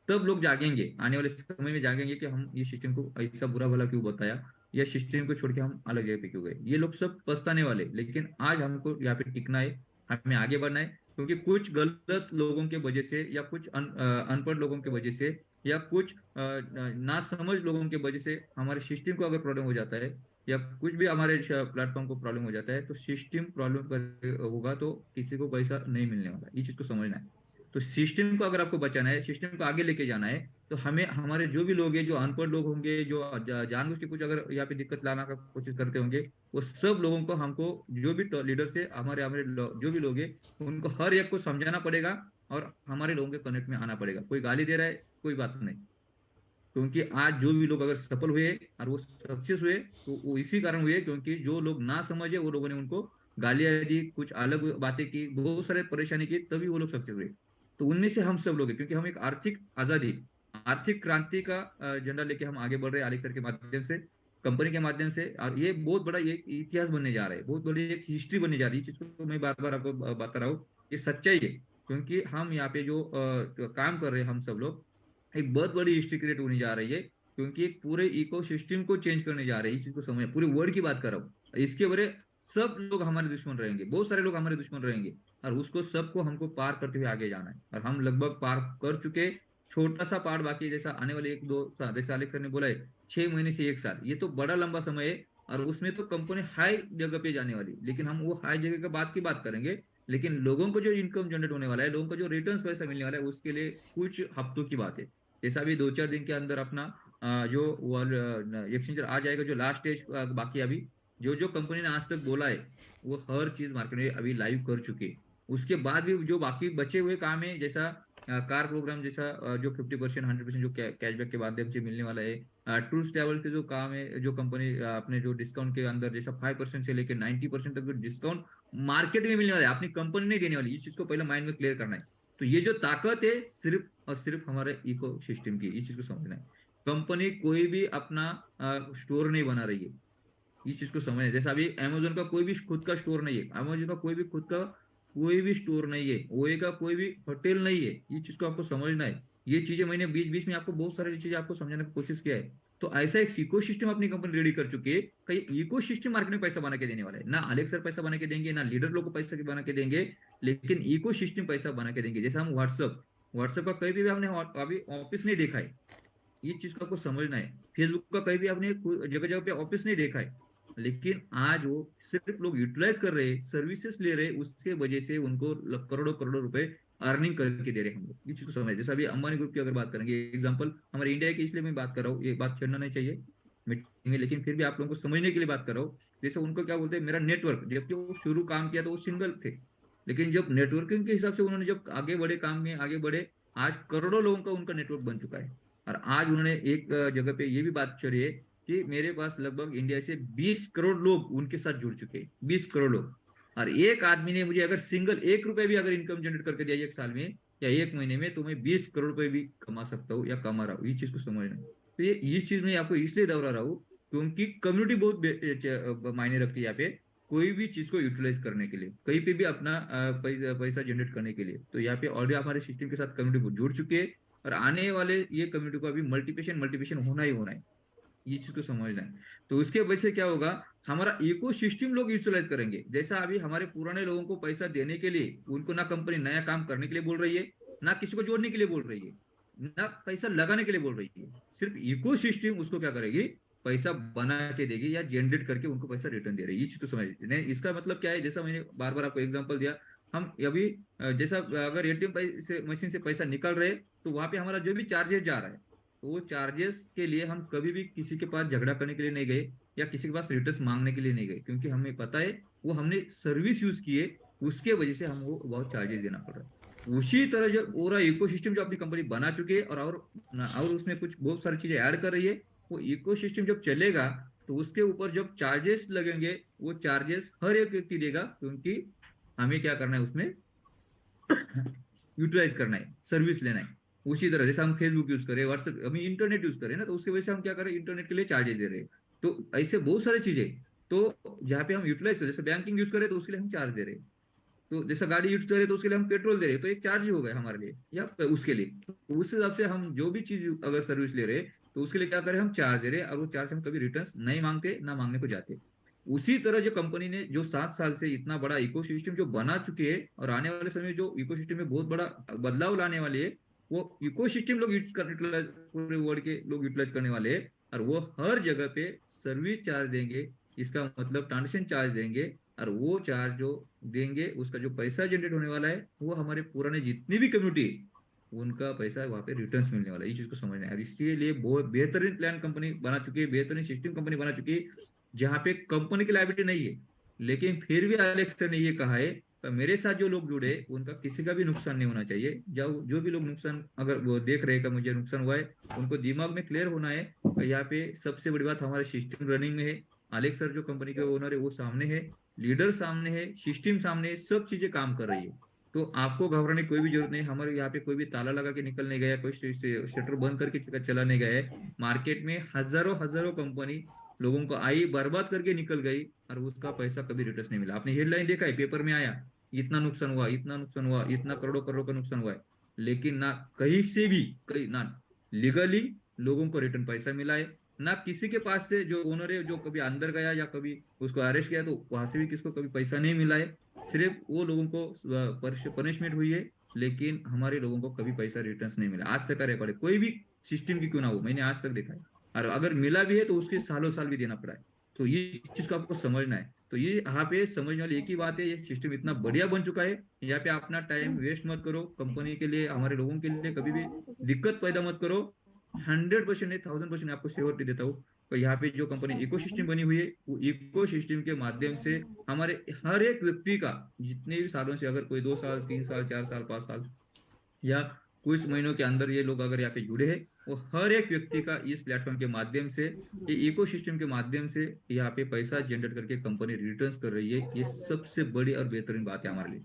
तब लोग जागेंगे, आने वाले समय में जागेंगे कि हम ये सिस्टम को ऐसा बुरा भला क्यों बताया, या सिस्टम को छोड़ के हम अलग जगह पे क्यों गए। ये लोग सब पछताने वाले, लेकिन आज हमको यहाँ पे टिकना है, हमें आगे बढ़ना है। क्योंकि कुछ गलत लोगों के वजह से, या कुछ अनपढ़ लोगों के वजह से, या कुछ ना समझ लोगों के वजह से हमारे सिस्टम को अगर प्रॉब्लम हो जाता है, या कुछ भी हमारे प्लेटफॉर्म को प्रॉब्लम हो जाता है, तो सिस्टम प्रॉब्लम होगा तो किसी को पैसा नहीं मिलने वाला, ये चीज को समझना है। तो सिस्टम को अगर आपको बचाना है, सिस्टम को आगे लेके जाना है, तो हमें हमारे जो भी लोग हैं, जो अनपढ़ लोग होंगे, जो जानबूझ के कुछ अगर यहाँ पे दिक्कत लाना का कोशिश करते होंगे, वो सब लोगों को हमको, जो भी लीडर से हमारे हमारे जो भी लोग हैं, उनको हर एक को समझाना पड़ेगा और हमारे लोगों के कनेक्ट में आना पड़ेगा। कोई गाली दे रहा है, कोई बात नहीं, क्योंकि आज जो भी लोग अगर सफल हुए और वो सक्सेस हुए, तो वो इसी कारण हुए क्योंकि जो लोग ना समझे वो लोगों ने उनको गालियां दी, कुछ अलग बातें की, बहुत सारे परेशानी की, तभी वो लोग सक्सेस हुए। तो उनमें से हम सब लोग हैं, क्योंकि हम एक आर्थिक आजादी, आर्थिक क्रांति का झंडा लेके हम आगे बढ़ रहे हैं, अलेक्स सर के माध्यम से, कंपनी के माध्यम से। और ये बहुत बड़ा एक इतिहास बनने जा रहा है, बहुत बड़ी एक हिस्ट्री बनने जा रही है। इस चीज को मैं बार बार आपको बता रहा हूँ, ये सच्चाई है। क्योंकि हम यहाँ पे जो काम कर रहे हैं हम सब लोग, एक बहुत बड़ी हिस्ट्री क्रिएट होने जा रही है, क्योंकि एक पूरे इकोसिस्टम को चेंज करने जा रहे हैं। इस चीज को समझ, पूरे वर्ल्ड की बात कर रहा हूँ, इसके बारे सब लोग हमारे दुश्मन रहेंगे, बहुत सारे लोग हमारे दुश्मन रहेंगे, और उसको सबको हमको पार करते हुए आगे जाना है। और हम लगभग पार कर चुके, छोटा सा पार्ट बाकी है। जैसा आने वाले 1-2 साल, जैसे आलेख सर ने बोला है, 6 महीने से 1 साल, ये तो बड़ा लंबा समय है। और उसमें तो कंपनी हाई जगह पे जाने वाली, लेकिन हम वो हाई जगह के बाद की बात करेंगे। लेकिन लोगों को जो इनकम जनरेट होने वाला है, लोगों को जो रिटर्न्स पैसा मिलने वाला है, उसके लिए कुछ हफ्तों की बात है। जैसा अभी 2-4 दिन के अंदर अपना जो वर्ल्ड एक्सचेंजर आ जाएगा, जो लास्ट स्टेज बाकी है अभी, जो जो कंपनी ने आज तक बोला है, वो हर चीज मार्केट में अभी लाइव कर चुके हैं। उसके बाद भी जो बाकी बचे हुए काम है, जैसा कार प्रोग्राम जैसा, जो 50%, 100% जो कैशबैक के माध्यम से मिलने वाला है, टूर्स ट्रैवल के जो काम है, जो कंपनी अपने जो डिस्काउंट के अंदर, जैसा 5% से लेकर 90% तक जो डिस्काउंट मार्केट में मिलने वाला है, अपनी कंपनी नहीं देने वाली, इस चीज को पहले माइंड में क्लियर करना है। तो ये जो ताकत है सिर्फ और सिर्फ हमारे इको सिस्टम की, इस चीज को समझना है। कंपनी कोई भी अपना स्टोर नहीं बना रही है, इस चीज को समझना है। जैसा अभी अमेजोन का कोई भी खुद का स्टोर नहीं है, अमेजोन का कोई भी खुद का कोई भी स्टोर नहीं है, ओए का कोई भी होटल नहीं है, ये चीज को आपको समझना है। ये चीजें मैंने बीच बीच में आपको बहुत सारी चीजें आपको समझाने की कोशिश किया है। तो ऐसा एक इको सिस्टम अपनी कंपनी रेडी कर चुकी है, कहीं इको सिस्टम मार्केट में पैसा बना के देने वाला है। ना अलेक्स सर पैसा बना के देंगे, ना लीडर लोग को पैसा बना के देंगे, लेकिन इको सिस्टम पैसा बना के देंगे। जैसे हम व्हाट्सअप, व्हाट्सअप का कहीं भी हमने अभी ऑफिस नहीं देखा है, ये चीज को आपको समझना है। फेसबुक का कहीं भी आपने जगह जगह पे ऑफिस नहीं देखा है, लेकिन आज वो सिर्फ लोग यूटिलाइज कर रहे हैं, सर्विसेज ले रहे हैं, उसके वजह से उनको करोड़ों करोड़ों रुपए अर्निंग करके दे रहे हैं हम लोग। ये चीज को समझ, जैसे अभी अंबानी ग्रुप की अगर बात करेंगे, एग्जांपल हमारे इंडिया की, इसलिए मैं बात कर रहा हूँ, ये बात छेड़ना नहीं चाहिए मीटिंग में, लेकिन फिर भी आप लोगों को समझने के लिए बात कर रहा हूँ। जैसे उनको क्या बोलते हैं, मेरा नेटवर्क, जबकि वो शुरू काम किया तो वो सिंगल थे, लेकिन जब नेटवर्किंग के हिसाब से उन्होंने जब आगे बढ़े, काम में आगे बढ़े, आज करोड़ों लोगों का उनका नेटवर्क बन चुका है। और आज उन्होंने एक जगह पे ये भी बात छड़ी है कि मेरे पास लगभग इंडिया से 20 करोड़ लोग उनके साथ जुड़ चुके हैं, 20 करोड़ लोग। और एक आदमी ने मुझे अगर सिंगल 1 रुपए भी अगर इनकम जनरेट करके दिया 1 साल में या 1 महीने में, तो मैं 20 करोड़ रुपए भी कमा सकता हूँ या कमा रहा हूँ। ये चीज को समझना है। तो ये चीज मैं आपको इसलिए दोहरा रहा हूँ क्योंकि कम्युनिटी बहुत मायने रखती है यहाँ पे, कोई भी चीज को यूटिलाइज करने के लिए, कहीं पे भी अपना पैसा जनरेट करने के लिए। तो यहाँ पे ऑलरेडी हमारे सिस्टम के साथ कम्युनिटी जुड़ चुके हैं, और आने वाले ये कम्युनिटी को अभी मल्टीप्लिकेशन मल्टीप्लिकेशन होना ही होना है, ये चीज को समझना है। तो उसके वजह से क्या होगा, हमारा इको सिस्टम लोग यूटिलाइज करेंगे। जैसा अभी हमारे पुराने लोगों को पैसा देने के लिए उनको ना कंपनी नया काम करने के लिए बोल रही है, ना किसी को जोड़ने के लिए बोल रही है, ना पैसा लगाने के लिए बोल रही है, सिर्फ इको सिस्टम उसको क्या करेगी, पैसा बना के देगी या जनरेट करके उनको पैसा रिटर्न दे रही है। ये चीज को समझ नहीं, इसका मतलब क्या है, जैसा मैंने बार बार आपको एग्जांपल दिया, हम अभी जैसा अगर एटीएम पैसे मशीन से पैसा निकल रहे, तो वहां पे हमारा जो भी चार्जेस जा रहा है, तो वो चार्जेस के लिए हम कभी भी किसी के पास झगड़ा करने के लिए नहीं गए या किसी के पास रिटर्न मांगने के लिए नहीं गए, क्योंकि हमें पता है वो हमने सर्विस यूज की है, उसके वजह से हमको बहुत चार्जेस देना पड़ रहा है। उसी तरह जो पूरा इकोसिस्टम जो अपनी कंपनी बना चुकी है, और उसमें कुछ बहुत सारी चीजें ऐड कर रही है, वो इकोसिस्टम जब चलेगा तो उसके ऊपर जब चार्जेस लगेंगे, वो चार्जेस हर एक व्यक्ति देगा, क्योंकि हमें क्या करना है उसमें यूटिलाइज करना है, सर्विस लेना है। उसी तरह जैसे हम फेसबुक यूज करें, व्हाट्सएप, हम इंटरनेट यूज करें ना, तो उसकी वजह से हम क्या करें, इंटरनेट के लिए चार्जेस दे रहे हैं। तो ऐसे बहुत सारी चीजें, तो जहाँ पे हम यूटिलाइज करें, जैसे बैंकिंग यूज करें तो उसके लिए हम चार्ज दे रहे हैं, तो जैसा गाड़ी यूज करें तो उसके लिए हम पेट्रोल दे रहे हैं, तो एक चार्ज हो गया हमारे लिए या उसके लिए। तो उस हिसाब से हम जो भी चीज अगर सर्विस ले रहे हैं, तो उसके लिए क्या करें, हम चार्ज दे रहे हैं, और वो चार्ज हम कभी रिटर्न नहीं मांगते, ना मांगने को जाते। उसी तरह जो कंपनी ने जो 7 साल से इतना बड़ा इकोसिस्टम जो बना चुके हैं, और आने वाले समय में जो इकोसिस्टम में बहुत बड़ा बदलाव लाने वाले है, वो इकोसिस्टम लोग यूज करने, पूरे वर्ल्ड के लोग यूटिलाइज करने वाले हैं, और वो हर जगह पे सर्विस चार्ज देंगे, इसका मतलब ट्रांजेक्शन चार्ज देंगे, और वो चार्ज जो देंगे उसका जो पैसा जनरेट होने वाला है वो हमारे पुराने जितनी भी कम्युनिटी उनका पैसा वहां पे रिटर्न्स मिलने वाला है। ये चीज को समझना है। और इसके लिए बहुत बेहतरीन प्लान कंपनी बना चुकी है, बेहतरीन सिस्टम कंपनी बना चुकी है, जहाँ पे कंपनी की लायबिलिटी नहीं है, लेकिन फिर भी एलेक्स ने ये कहा है कि मेरे साथ जो लोग जुड़े उनका किसी का भी नुकसान नहीं होना चाहिए। जो भी लोग नुकसान अगर वो देख रहे हैं कि मुझे नुकसान हुआ है, उनको दिमाग में क्लियर होना है। यहाँ पे सबसे बड़ी बात हमारे सिस्टम रनिंग में है। अलेक्स सर जो कंपनी के ओनर है वो सामने है, लीडर सामने है, सिस्टम सामने है, सब चीजें काम कर रही है। तो आपको घबराने की कोई भी जरूरत नहीं। हमारे यहाँ पे कोई भी ताला लगा के निकलने गया, कोई शटर बंद करके चला नहीं गया है। मार्केट में हजारों हजारों कंपनी लोगों को आई, बर्बाद करके निकल गई, और उसका पैसा कभी रिटर्न नहीं मिला। आपने हेडलाइन देखा है, पेपर में आया, इतना नुकसान हुआ, इतना नुकसान हुआ, इतना करोड़ों करोड़ों का नुकसान हुआ है, लेकिन ना कहीं से भी कहीं ना लीगली लोगों को रिटर्न पैसा मिला है, ना किसी के पास से जो ओनर है जो कभी अंदर गया या कभी उसको अरेस्ट किया तो वहां से भी किसको कभी पैसा नहीं मिला है। सिर्फ वो लोगों को पनिशमेंट हुई है, लेकिन हमारे लोगों को कभी पैसा रिटर्न नहीं मिला आज तक का रिकॉर्ड है, कोई भी सिस्टम की क्यों ना हो, मैंने आज तक देखा है। और अगर मिला भी है तो उसके सालों साल भी देना पड़ा है। तो ये चीज को आपको समझना है। तो ये यहाँ पे समझने वाली एक ही बात है, ये सिस्टम इतना बढ़िया बन चुका है, यहाँ पे अपना टाइम वेस्ट मत करो, कंपनी के लिए हमारे लोगों के लिए कभी भी दिक्कत पैदा मत करो। 100% नहीं, 1000% आपको श्योरिटी देता हूँ। तो यहाँ पे जो कंपनी इकोसिस्टम बनी हुई है, वो इकोसिस्टम के माध्यम से हमारे हर एक व्यक्ति का जितने भी सालों से, अगर कोई 2 साल 3 साल 4 साल 5 साल या कुछ महीनों के अंदर ये लोग अगर यहाँ पे जुड़े हैं, वो हर एक व्यक्ति का इस प्लेटफॉर्म के माध्यम से, ये इकोसिस्टम के माध्यम से यहाँ पे पैसा जनरेट करके कंपनी रिटर्न्स कर रही है। ये सबसे बड़ी और बेहतरीन बात है हमारे लिए।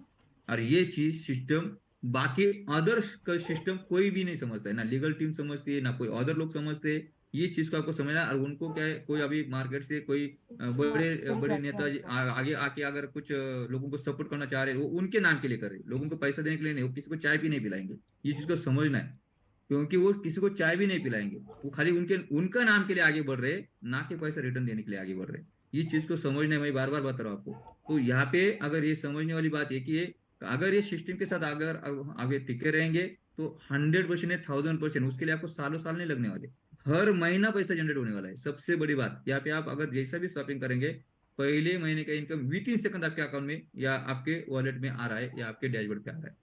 और ये चीज सिस्टम बाकी अदर सिस्टम कोई भी नहीं समझता है, ना लीगल टीम समझती है, ना कोई अदर लोग समझते हैं। ये चीज को आपको समझना है। और उनको क्या है, कोई अभी मार्केट से कोई बड़े बड़े नेता आगे आके अगर कुछ लोगों को सपोर्ट करना चाह रहे हैं, वो उनके नाम के लिए कर रहे हैं, लोगों को पैसा देने के लिए नहीं, वो किसी को चाय भी नहीं पिलाएंगे। ये चीज को समझना है, क्योंकि वो किसी को चाय भी नहीं पिलाएंगे, वो खाली उनके उनका नाम के लिए आगे बढ़ रहे हैं, ना कि पैसा रिटर्न देने के लिए आगे बढ़ रहे हैं। ये चीज को समझना है, मैं बार बार बता रहा हूँ आपको। तो यहाँ पे अगर ये समझने वाली बात एक ही है, अगर ये सिस्टम के साथ अगर आगे टिके रहेंगे तो 100% 1000%, उसके लिए आपको सालों साल नहीं लगने वाले, हर महीना पैसा जनरेट होने वाला है। सबसे बड़ी बात यहाँ पे, आप अगर जैसा भी शॉपिंग करेंगे, पहले महीने का इनकम विद इन सेकंड आपके अकाउंट में या आपके वॉलेट में आ रहा है या आपके डैशबोर्ड पे आ रहा है।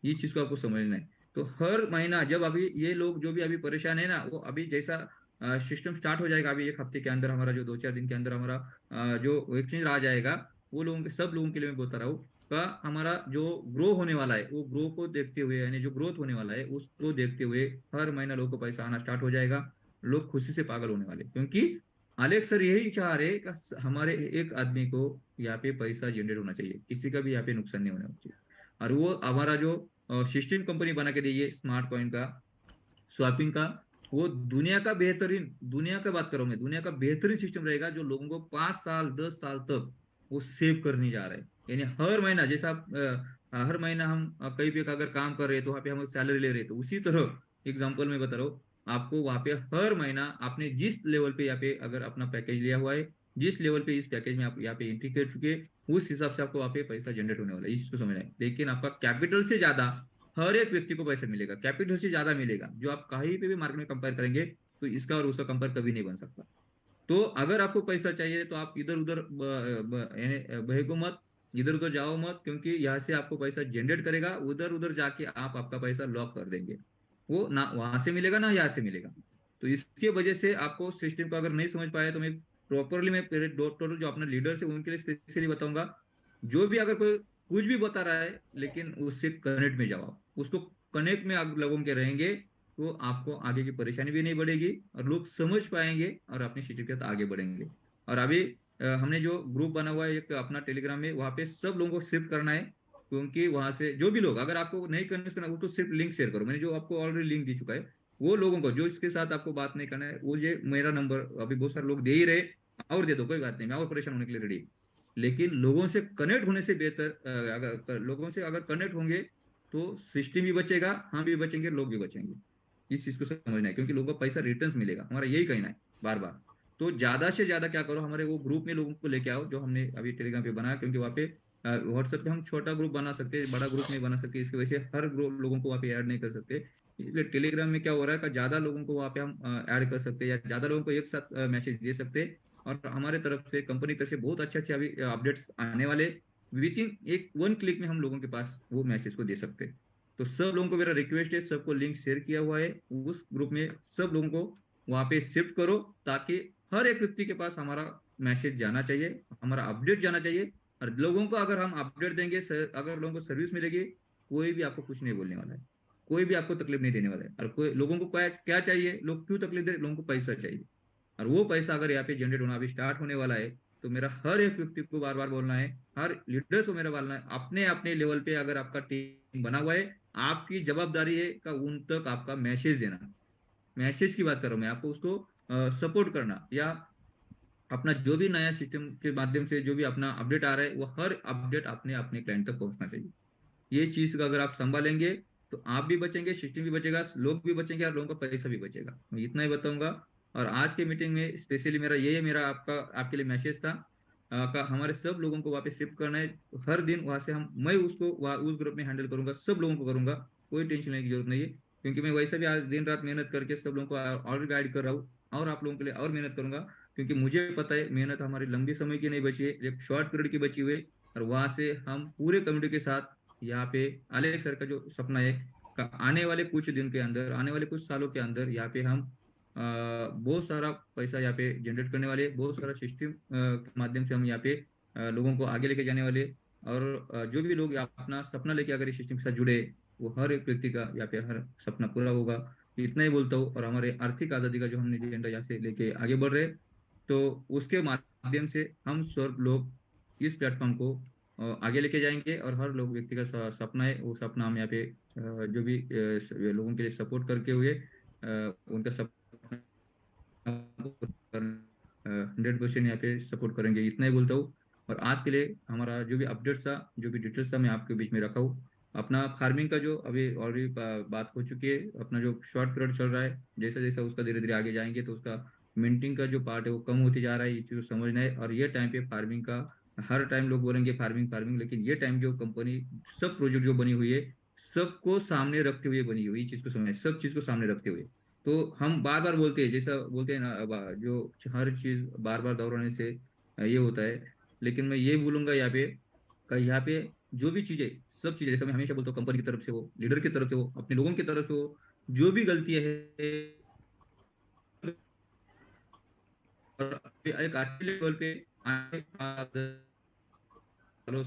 ये चीज को आपको समझना है। तो हर महीना जब अभी ये लोग जो भी अभी परेशान है ना, वो अभी जैसा सिस्टम स्टार्ट हो जाएगा, अभी 1 हफ्ते के अंदर हमारा जो 2 4 दिन के अंदर हमारा जो एक्सचेंज आ जाएगा, वो लोगों के सब लोगों के लिए मैं बता रहा हूँ का हमारा जो ग्रो होने वाला है, वो ग्रो को देखते हुए, यानी जो ग्रोथ होने वाला है उसको देखते हुए हर महीना लोगों को पैसा आना स्टार्ट हो जाएगा। लोग खुशी से पागल होने वाले, क्योंकि अलेक्स सर यही चाह रहे कि हमारे एक आदमी को यहाँ पे पैसा जनरेट होना चाहिए, किसी का भी यहाँ पे नुकसान नहीं होना चाहिए। और वो हमारा जो सिस्टम कंपनी बना के दी है स्मार्ट कॉइन का, स्वैपिंग का, वो दुनिया का बेहतरीन, दुनिया का बात कर रहा हूं मैं, दुनिया का बेहतरीन सिस्टम रहेगा, जो लोगों को 5 साल 10 साल तक वो सेव करने जा रहा है। यानी हर महीना जैसा हर महीना हम कहीं पे अगर काम कर रहे हैं तो वहां पे हम सैलरी ले रहे हैं, तो उसी तरह एग्जाम्पल में बता रहा हूँ आपको, वहां पे हर महीना आपने जिस लेवल पे यहाँ पे अगर अपना पैकेज लिया हुआ है, जिस लेवल पे इस पैकेज में आप यहाँ पे एंट्री कर चुके हैं, उस हिसाब से आपको वहाँ पे पैसा जनरेट होने वाला है। इस चीज को समझना है। लेकिन आपका कैपिटल से ज्यादा हर एक व्यक्ति को पैसा मिलेगा, कैपिटल से ज्यादा मिलेगा, जो आप कहीं पे भी मार्केट में कंपेयर करेंगे तो इसका और उसका कंपेयर कभी नहीं बन सकता। तो अगर आपको पैसा चाहिए तो आप इधर उधर यानी बहेगो मत, इधर उधर जाओ मत, क्योंकि यहाँ से आपको पैसा जनरेट करेगा, उधर उधर जाके आप आपका पैसा लॉक कर देंगे, वो ना वहां से मिलेगा ना यहाँ से मिलेगा। तो इसके वजह से आपको सिस्टम को अगर नहीं समझ पाए तो मैं प्रॉपरली मैं टोटल जो अपने लीडर्स है उनके लिए स्पेशली बताऊंगा। जो भी अगर कोई कुछ भी बता रहा है, लेकिन उससे कनेक्ट में जाओ, उसको कनेक्ट में आप लोगों के रहेंगे, तो आपको आगे की परेशानी भी नहीं बढ़ेगी और लोग समझ पाएंगे और अपनी शिक्षा के साथ आगे बढ़ेंगे। और अभी हमने जो ग्रुप बना हुआ है एक अपना टेलीग्राम में, वहां पे सब लोगों को शिफ्ट करना है, क्योंकि वहां से जो भी लोग, अगर आपको नहीं कन्विंस करना उसको सिर्फ लिंक शेयर करो, मैंने जो आपको ऑलरेडी लिंक दे चुका है, वो लोगों को जो इसके साथ आपको बात नहीं करना है, वो ये मेरा नंबर अभी बहुत सारे लोग दे ही रहे, और दे दो, कोई बात नहीं, मैं और परेशान होने के लिए रेडी। लेकिन लोगों से कनेक्ट होने से बेहतर, अगर लोगों से अगर कनेक्ट होंगे तो सिस्टम भी बचेगा, हम भी बचेंगे, लोग भी बचेंगे। इस चीज को समझना है, क्योंकि लोगों का पैसा रिटर्न्स मिलेगा, हमारा यही कहना है बार बार। तो ज्यादा से ज्यादा क्या करो, हमारे वो ग्रुप में लोगों को लेके आओ जो हमने अभी टेलीग्राम पे बनाया, क्योंकि वहाँ पे व्हाट्सएप पे हम छोटा ग्रुप बना सकते हैं, बड़ा ग्रुप नहीं बना सकते, इसकी वजह से हर ग्रुप लोगों को वहाँ पे ऐड नहीं कर सकते। इसलिए टेलीग्राम में क्या हो रहा है कि ज्यादा लोगों को वहाँ पे हम ऐड कर सकते हैं, या ज्यादा लोगों को एक साथ मैसेज दे सकते हैं, और हमारे तरफ से कंपनी तरफ से बहुत अच्छे अच्छे अभी अपडेट्स आने वाले, विद इन एक 1 क्लिक में हम लोगों के पास वो मैसेज को दे सकते हैं। तो सब लोगों को मेरा रिक्वेस्ट है, सबको लिंक शेयर किया हुआ है उस ग्रुप में, सब लोगों को वहां पे शिफ्ट करो, ताकि हर एक व्यक्ति के पास हमारा मैसेज जाना चाहिए, हमारा अपडेट जाना चाहिए। और लोगों को अगर हम अपडेट देंगे, अगर लोगों को सर्विस मिलेगी, कोई भी आपको कुछ नहीं बोलने वाला है, कोई भी आपको तकलीफ नहीं देने वाला है। और कोई लोगों को क्या क्या चाहिए, लोग क्यों तकलीफ दे रहे, लोगों को पैसा चाहिए। और वो पैसा अगर यहाँ पे जनरेट होना अभी स्टार्ट होने वाला है, तो मेरा हर एक व्यक्ति को बार बार बोलना है, हर लीडर्स को मेरा बोलना है, अपने अपने लेवल पे अगर आपका टीम बना हुआ है, आपकी जवाबदारी है का उन तक आपका मैसेज देना। मैसेज की बात कर रहा हूँ मैं, आपको उसको सपोर्ट करना, या अपना जो भी नया सिस्टम के माध्यम से जो भी अपना अपडेट आ रहा है, वो हर अपडेट अपने अपने क्लाइंट तक पहुंचना चाहिए। ये चीज का अगर आप संभालेंगे, तो आप भी बचेंगे, सिस्टम भी बचेगा, लोग भी बचेंगे, और लोगों का पैसा भी बचेगा। मैं इतना ही बताऊंगा। और आज के मीटिंग में स्पेशली मेरा ये मेरा आपके लिए मैसेज था, का हमारे सब लोगों को वापस शिफ्ट करना है। हर दिन वहां से मैं उसको उस ग्रुप में हैंडल करूंगा, सब लोगों को करूंगा, कोई टेंशन लेने की जरूरत नहीं है। क्योंकि मैं वैसे भी आज दिन रात मेहनत करके सब लोगों को और गाइड कर रहा हूँ, और आप लोगों के लिए और मेहनत करूंगा। क्योंकि मुझे पता है मेहनत हमारी लंबी समय की नहीं बची है, एक शॉर्ट पीरियड की बची हुई है। और वहां से हम पूरे कम्युनिटी के साथ यहाँ पे आलेख सर का जो सपना है, का आने वाले कुछ दिन के अंदर, आने वाले कुछ सालों के अंदर यहाँ पे हम बहुत सारा पैसा यहाँ पे जनरेट करने वाले, बहुत सारा सिस्टम के माध्यम से हम यहाँ पे लोगों को आगे लेके जाने वाले। और जो भी लोग अपना सपना लेके अगर इस सिस्टम के साथ जुड़े, वो हर एक व्यक्ति का यहाँ पे हर सपना पूरा होगा। इतना ही बोलता हूँ। और हमारे आर्थिक आज़ादी का जो हमने एजेंडा यहाँ से लेके आगे बढ़ रहे, तो उसके माध्यम से हम सब लोग इस प्लेटफॉर्म को आगे लेके जाएंगे। और हर लोग व्यक्ति का सपना है, वो सपना हम यहाँ पे जो भी लोगों के लिए सपोर्ट करके हुए उनका सपना 100% यहाँ पे सपोर्ट करेंगे, इतना ही बोलता हूँ। और आज के लिए हमारा जो भी अपडेट्स था, जो भी डिटेल्स था, मैं आपके बीच में रखा हूँ। अपना फार्मिंग का जो अभी ऑलरेडी बात हो चुकी है, अपना जो शॉर्ट पीरियड चल रहा है, जैसा जैसा उसका धीरे धीरे आगे जाएंगे, तो उसका मिंटिंग का जो पार्ट है वो कम होती जा रहा है, इस चीज़ को समझना है। और ये टाइम पे फार्मिंग का, हर टाइम लोग बोलेंगे फार्मिंग फार्मिंग, लेकिन ये टाइम जो कंपनी सब प्रोजेक्ट जो बनी हुई है, सबको सामने रखते हुए बनी हुई, ये चीज़ को समझना है, सब चीज़ को सामने रखते हुए। तो हम बार बार बोलते हैं, जैसा बोलते हैं ना, जो हर चीज बार बार दोहराने से ये होता है। लेकिन मैं ये बोलूंगा यहाँ पे, यहाँ पे जो भी चीजें, सब चीजें, जैसे मैं हमेशा बोलता हूँ, कंपनी की तरफ से हो, लीडर की तरफ से हो, अपने लोगों की तरफ से हो, जो भी गलती है, और एक अच्छे लेवल पे आने चलो,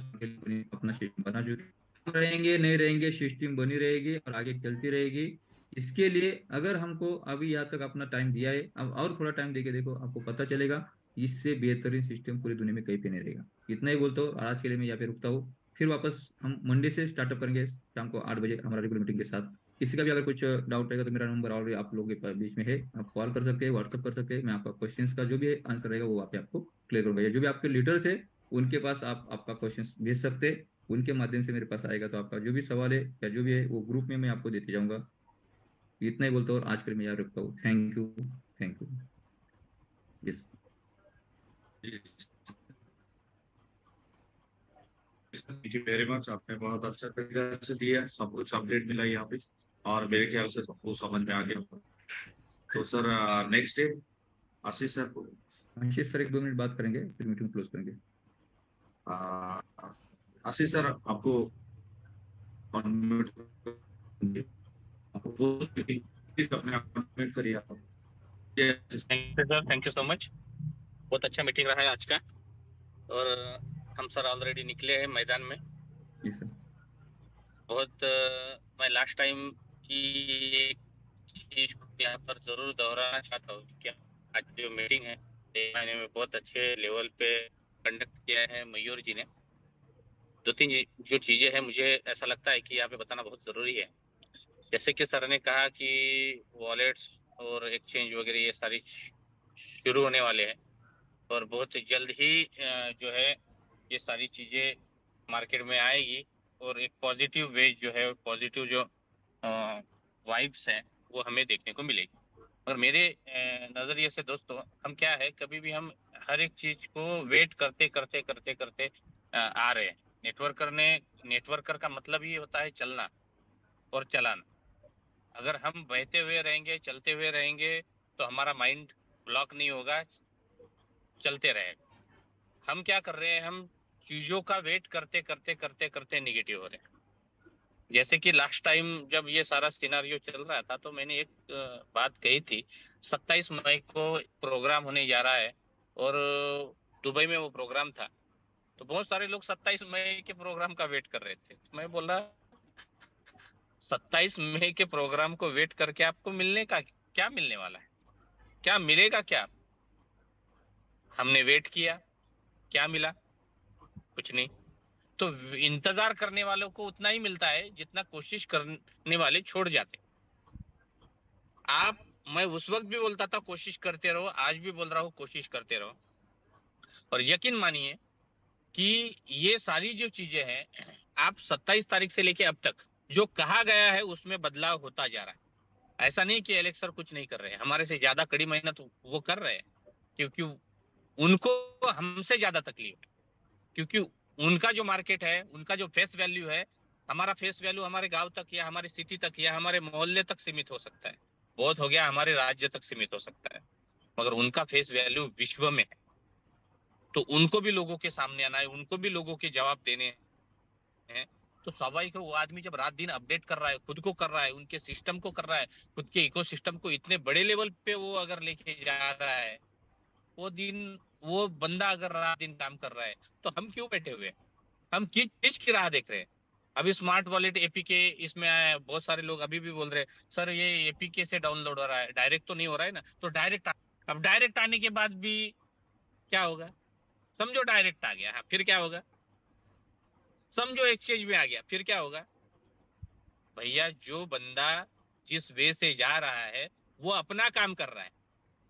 अपना सिस्टम बना चुके रहेंगे, नहीं रहेंगे, सिस्टम बनी रहेगी और आगे चलती रहेगी। इसके लिए अगर हमको अभी यहाँ तक अपना टाइम दिया है, अब और थोड़ा टाइम देके देखो, आपको पता चलेगा इससे बेहतरीन सिस्टम पूरी दुनिया में कहीं पे नहीं रहेगा। इतना ही बोलता हूँ, आज के लिए मैं यहाँ पे रुकता हूँ। फिर वापस हम मंडे से स्टार्टअप करेंगे शाम को 8 बजे हमारा रेगुलर मीटिंग के साथ। किसी का भी अगर कुछ डाउट रहेगा, तो मेरा नंबर ऑलरेडी आप लोगों के बीच में है, आप कॉल कर सकते हैं, व्हाट्सअप कर सकते हैं। मैं आपका क्वेश्चंस का जो भी आंसर रहेगा वो आप आपको क्लियर करूंगा। या जो भी आपके लीडर्स है, उनके पास आप आपका क्वेश्चन भेज सकते हैं, उनके माध्यम से मेरे पास आएगा, तो आपका जो भी सवाल है या जो भी है वो ग्रुप में मैं आपको देते जाऊंगा। इतना ही बोलता हूँ और आज के लिए मैं याद रखता हूँ। Thank you. Thank you. Yes. Thank you very much, आपने बहुत अच्छा तरीके से दिया, सब कुछ अपडेट मिला यहाँ पे, और मेरे ख्याल से सबको समझ में आ गया। तो सर नेक्स्ट डे आशीष सर को, आशीष सर 1-2 मिनट बात करेंगे, फिर मीटिंग क्लोज करेंगे। आशीष सर आपको unmute आपको post meeting, please अपने आप unmute करिए आप। Yes, thank you sir, thank you so much. बहुत अच्छा मीटिंग रहा है आज का, और हम सर ऑलरेडी निकले हैं मैदान में। जी सर। बहुत मैं लास्ट टाइम की एक चीज को यहाँ पर जरूर दोहराना चाहता हूँ कि आज जो मीटिंग है, 1 महीने में बहुत अच्छे लेवल पे कंडक्ट किया है मयूर जी ने। 2-3 जो चीजें हैं, मुझे ऐसा लगता है कि यहाँ पे बताना बहुत जरूरी है। जैसे कि सर ने कहा कि वॉलेट्स और एक्सचेंज वगैरह ये सारी शुरू होने वाले हैं, और बहुत जल्द ही जो है ये सारी चीजें मार्केट में आएगी, और एक पॉजिटिव वे जो है, पॉजिटिव जो वाइब्स हैं वो हमें देखने को मिलेगी। और मेरे नजरिए से दोस्तों, हम क्या है, कभी भी हम हर एक चीज को वेट करते करते करते करते आ रहे हैं। नेटवर्कर का मतलब ही होता है चलना और चलाना। अगर हम बहते हुए रहेंगे, चलते हुए रहेंगे, तो हमारा माइंड ब्लॉक नहीं होगा, चलते रहेगा। हम क्या कर रहे हैं, हम चीजों का वेट करते करते करते करते निगेटिव हो रहे हैं। जैसे कि लास्ट टाइम जब ये सारा सिनारियो चल रहा था तो मैंने एक बात कही थी, 27 मई को प्रोग्राम होने जा रहा है और दुबई में वो प्रोग्राम था। तो बहुत सारे लोग 27 मई के प्रोग्राम का वेट कर रहे थे। तो मैं बोला 27 मई के प्रोग्राम को वेट करके आपको मिलने का क्या मिलने वाला है, क्या मिलेगा क्या? हमने वेट किया, क्या मिला? कुछ नहीं। तो इंतजार करने वालों को उतना ही मिलता है जितना कोशिश करने वाले छोड़ जाते। आप, मैं उस वक्त भी बोलता था कोशिश करते रहो, आज भी बोल रहा हूँ कोशिश करते रहो। और यकीन मानिए कि ये सारी जो चीजें हैं, आप 27 तारीख से लेके अब तक जो कहा गया है उसमें बदलाव होता जा रहा है। ऐसा नहीं कि एलेक्स सर कुछ नहीं कर रहे हैं, हमारे से ज्यादा कड़ी मेहनत वो कर रहे हैं, क्योंकि उनको हमसे ज्यादा तकलीफ है। क्योंकि उनका जो मार्केट है, उनका जो फेस वैल्यू है, हमारा फेस वैल्यू हमारे गांव तक या हमारी सिटी तक या हमारे मोहल्ले तक सीमित हो सकता है, बहुत हो गया हमारे राज्य तक सीमित हो सकता है, मगर उनका फेस वैल्यू विश्व में है। तो उनको भी लोगों के सामने आना है, उनको भी लोगों के जवाब देने हैं। तो स्वाभाविक है वो आदमी जब रात दिन अपडेट कर रहा है, खुद को कर रहा है, उनके सिस्टम को कर रहा है, खुद के इकोसिस्टम को इतने बड़े लेवल पे वो अगर लेके जा रहा है, वो बंदा अगर रात दिन काम कर रहा है, तो हम क्यों बैठे हुए हैं? हम किस चीज की राह देख रहे हैं? अभी स्मार्ट वॉलेट एपीके इसमें आया है, बहुत सारे लोग अभी भी बोल रहे हैं सर ये एपीके से डाउनलोड हो रहा है, डायरेक्ट तो नहीं हो रहा है ना। तो अब डायरेक्ट आने के बाद भी क्या होगा? समझो डायरेक्ट आ गया, हाँ, फिर क्या होगा? समझो एक्सचेंज में आ गया, फिर क्या होगा? भैया जो बंदा जिस वे से जा रहा है वो अपना काम कर रहा है।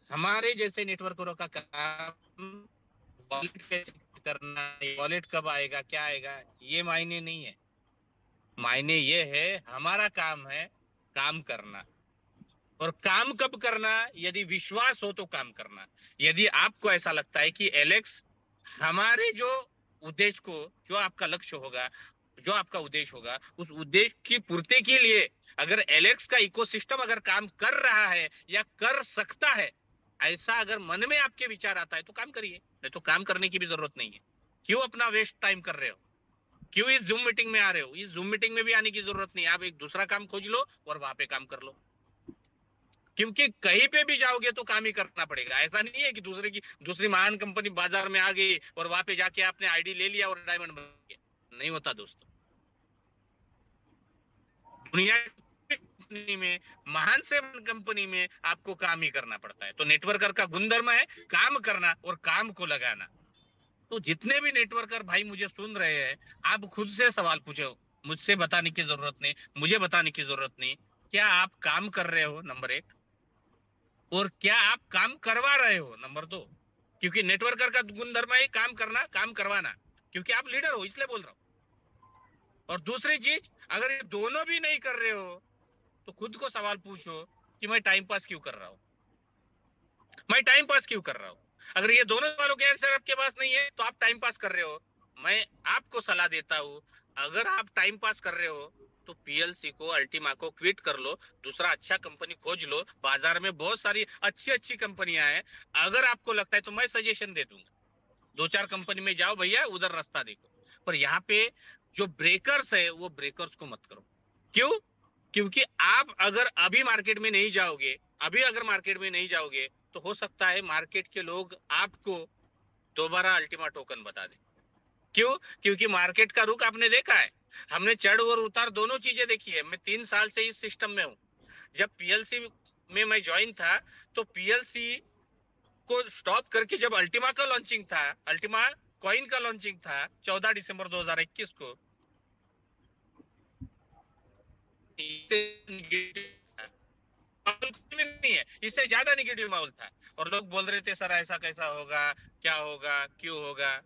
हमारे जैसे नेटवर्करों का काम वॉलेट कैसे करना, वॉलेट कब आएगा, क्या आएगा, ये मायने नहीं है। मायने ये है हमारा काम है काम करना। और काम कब करना? यदि विश्वास हो तो काम करना। यदि आपको ऐसा लगता है कि एलेक्स हमारे जो उद्देश्य को, जो आपका लक्ष्य होगा, जो आपका उद्देश्य होगा, उस उद्देश्य की पूर्ति के लिए अगर एलेक्स का इकोसिस्टम अगर काम कर रहा है या कर सकता है, ऐसा अगर मन में आपके विचार आता है तो काम करिए, नहीं तो काम करने की भी जरूरत नहीं है। क्यों अपना वेस्ट टाइम कर रहे हो? क्यों इस जूम मीटिंग में आ रहे हो? इस जूम मीटिंग में भी आने की जरूरत नहीं। आप एक दूसरा काम खोज लो और वहां पे काम कर लो, क्योंकि कहीं पे भी जाओगे तो काम ही करना पड़ेगा। ऐसा नहीं है कि दूसरी महान कंपनी बाजार में आ गई और वहां पे जाके आपने आईडी ले लिया और डायमंड बन गया। नहीं होता दोस्तों। दुनिया की कंपनी में, महान से महान कंपनी में आपको काम ही करना पड़ता है। तो नेटवर्कर का गुणधर्म है काम करना और काम को लगाना। तो जितने भी नेटवर्कर भाई मुझे सुन रहे हैं, आप खुद से सवाल पूछो, मुझसे बताने की जरूरत नहीं, मुझे बताने की जरूरत नहीं। क्या आप काम कर रहे हो? नंबर 1। और क्या आप काम करवा रहे हो? नंबर 2। क्योंकि नेटवर्कर का गुणधर्म है काम करना, काम करवाना, क्योंकि आप लीडर हो इसलिए बोल रहा हूं। और दूसरी चीज, अगर ये दोनों भी नहीं कर रहे हो तो खुद को सवाल पूछो कि मैं टाइम पास क्यों कर रहा हूं? मैं टाइम पास क्यों कर रहा हूं? अगर ये दोनों सवालों के आंसर आपके पास नहीं है तो आप टाइम पास कर रहे हो। मैं आपको सलाह देता हूं, अगर आप टाइम पास कर रहे हो तो पीएलसी को, अल्टीमा को क्विट कर लो, दूसरा अच्छा कंपनी खोज लो। बाजार में बहुत सारी अच्छी अच्छी कंपनियां हैं। अगर आपको लगता है तो मैं सजेशन दे दूंगा, 2-4 कंपनी में जाओ भैया, उधर रास्ता देखो। पर यहाँ पे जो ब्रेकर्स है वो ब्रेकर्स को मत करो। क्यों? क्योंकि आप अगर अभी मार्केट में नहीं जाओगे, तो हो सकता है मार्केट के लोग आपको दोबारा अल्टीमा टोकन बता दें। क्यों? क्योंकि मार्केट का रुख आपने देखा है। हमने चढ़ और उतार दोनों चीजें देखी है। मैं 3 साल से इस सिस्टम में हूं। जब पीएलसी में मैं ज्वाइन था तो पीएलसी को स्टॉप करके जब अल्टीमा का लॉन्चिंग था, अल्टीमा कॉइन का लॉन्चिंग था 14 दिसंबर 2021 को, कुछ भी नहीं है, इससे ज्यादा निगेटिव माहौल था। और लोग बोल रहे थे सर ऐसा कैसा होगा, क्या होगा, क्यों होगा।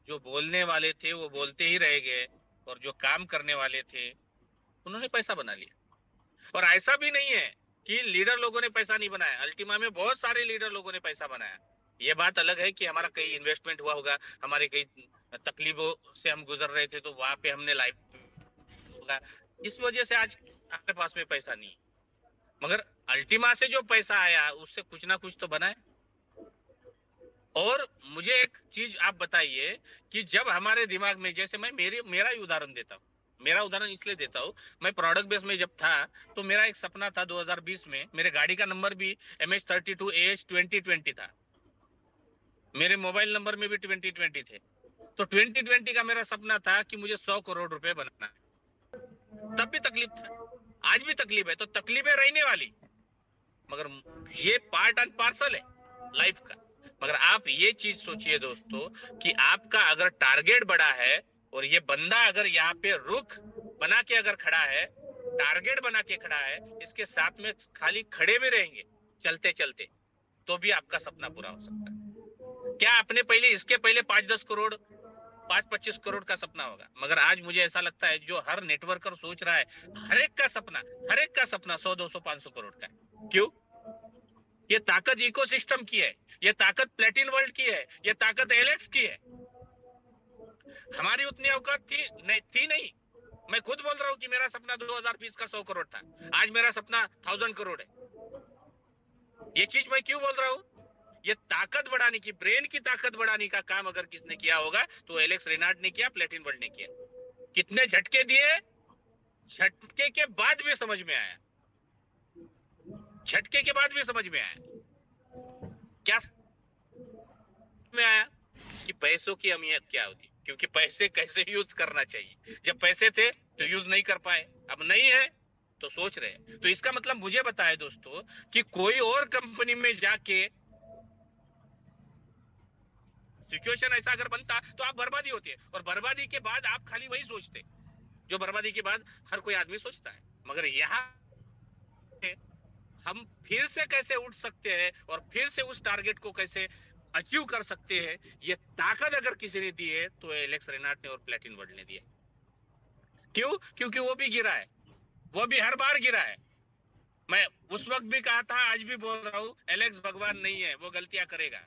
जो बोलने वाले थे वो बोलते ही रह गए, और जो काम करने वाले थे उन्होंने पैसा बना लिया। और ऐसा भी नहीं है कि लीडर लोगों ने पैसा नहीं बनाया। अल्टीमा में बहुत सारे लीडर लोगों ने पैसा बनाया। ये बात अलग है कि हमारा कई इन्वेस्टमेंट हुआ होगा, हमारे कई तकलीफों से हम गुजर रहे थे, तो वहां पे हमने लाइफ होगा, इस वजह से आज हमारे पास में पैसा नहीं है। मगर अल्टीमा से जो पैसा आया उससे कुछ ना कुछ तो बना है। और मुझे एक चीज आप बताइए कि जब हमारे दिमाग में, जैसे मैं मेरा ही उदाहरण देता हूँ, मेरा उदाहरण इसलिए देता हूँ, मैं प्रोडक्ट बेस में जब था तो मेरा एक सपना था 2020 में, मेरे गाड़ी का नंबर भी MH32AH2020 था, मेरे मोबाइल नंबर में भी 2020 थे। तो 2020 का मेरा सपना था कि मुझे 100 करोड़ रुपए बनाना है। तब भी तकलीफ था, आज भी तकलीफ है, तो तकलीफें रहने वाली, मगर ये पार्ट एंड पार्सल है लाइफ का। मगर आप ये चीज सोचिए दोस्तों कि आपका अगर टारगेट बड़ा है और ये बंदा अगर यहाँ पे रुख बना के अगर खड़ा है, टारगेट बना के खड़ा है, इसके साथ में खाली खड़े भी रहेंगे चलते चलते, तो भी आपका सपना पूरा हो सकता है। क्या आपने पहले इसके पहले 5-10 करोड़ 5-25 करोड़ का सपना होगा, मगर आज मुझे ऐसा लगता है जो हर नेटवर्कर सोच रहा है, हर एक का सपना 100-200-500 करोड़ का है। क्यों? ये ताकत इकोसिस्टम की है, ये ताकत प्लेटिन वर्ल्ड की है, ये ताकत एलेक्स की है। हमारी उतनी औकात थी नहीं। मैं खुद बोल रहा हूँ कि मेरा सपना 2020 का 100 करोड़ था, आज मेरा सपना 1000 करोड़ है। ये चीज मैं क्यों बोल रहा हूँ? ये ताकत बढ़ाने की, ब्रेन की ताकत बढ़ाने का काम अगर किसने किया होगा तो एलेक्स रेनार्ड ने किया, प्लेटिन वर्ल्ड ने किया। कितने झटके दिए, झटके के बाद भी समझ में आया, झटके के बाद भी समझ में आया। क्या में आया कि पैसों की अहमियत क्या होती, क्योंकि पैसे कैसे यूज करना चाहिए। जब पैसे थे तो यूज नहीं कर पाए, अब नहीं है तो सोच रहे हैं। तो इसका मतलब मुझे बताए दोस्तों कि कोई और कंपनी में जाके सिचुएशन ऐसा अगर बनता तो आप बर्बादी होती है, और बर्बादी के बाद आप खाली वही सोचते जो बर्बादी के बाद हर कोई आदमी सोचता है। मगर यहाँ हम फिर से कैसे उठ सकते हैं और फिर से उस टारगेट को कैसे अचीव कर सकते हैं, ये ताकत अगर किसी ने दी है तो एलेक्स रेनार्ड ने और प्लेटिन वर्ल्ड ने दिया। क्यों? क्योंकि वो भी गिरा है, वो भी हर बार गिरा है। मैं उस वक्त भी कहा था, आज भी बोल रहा हूँ, एलेक्स भगवान नहीं है, वो गलतियां करेगा।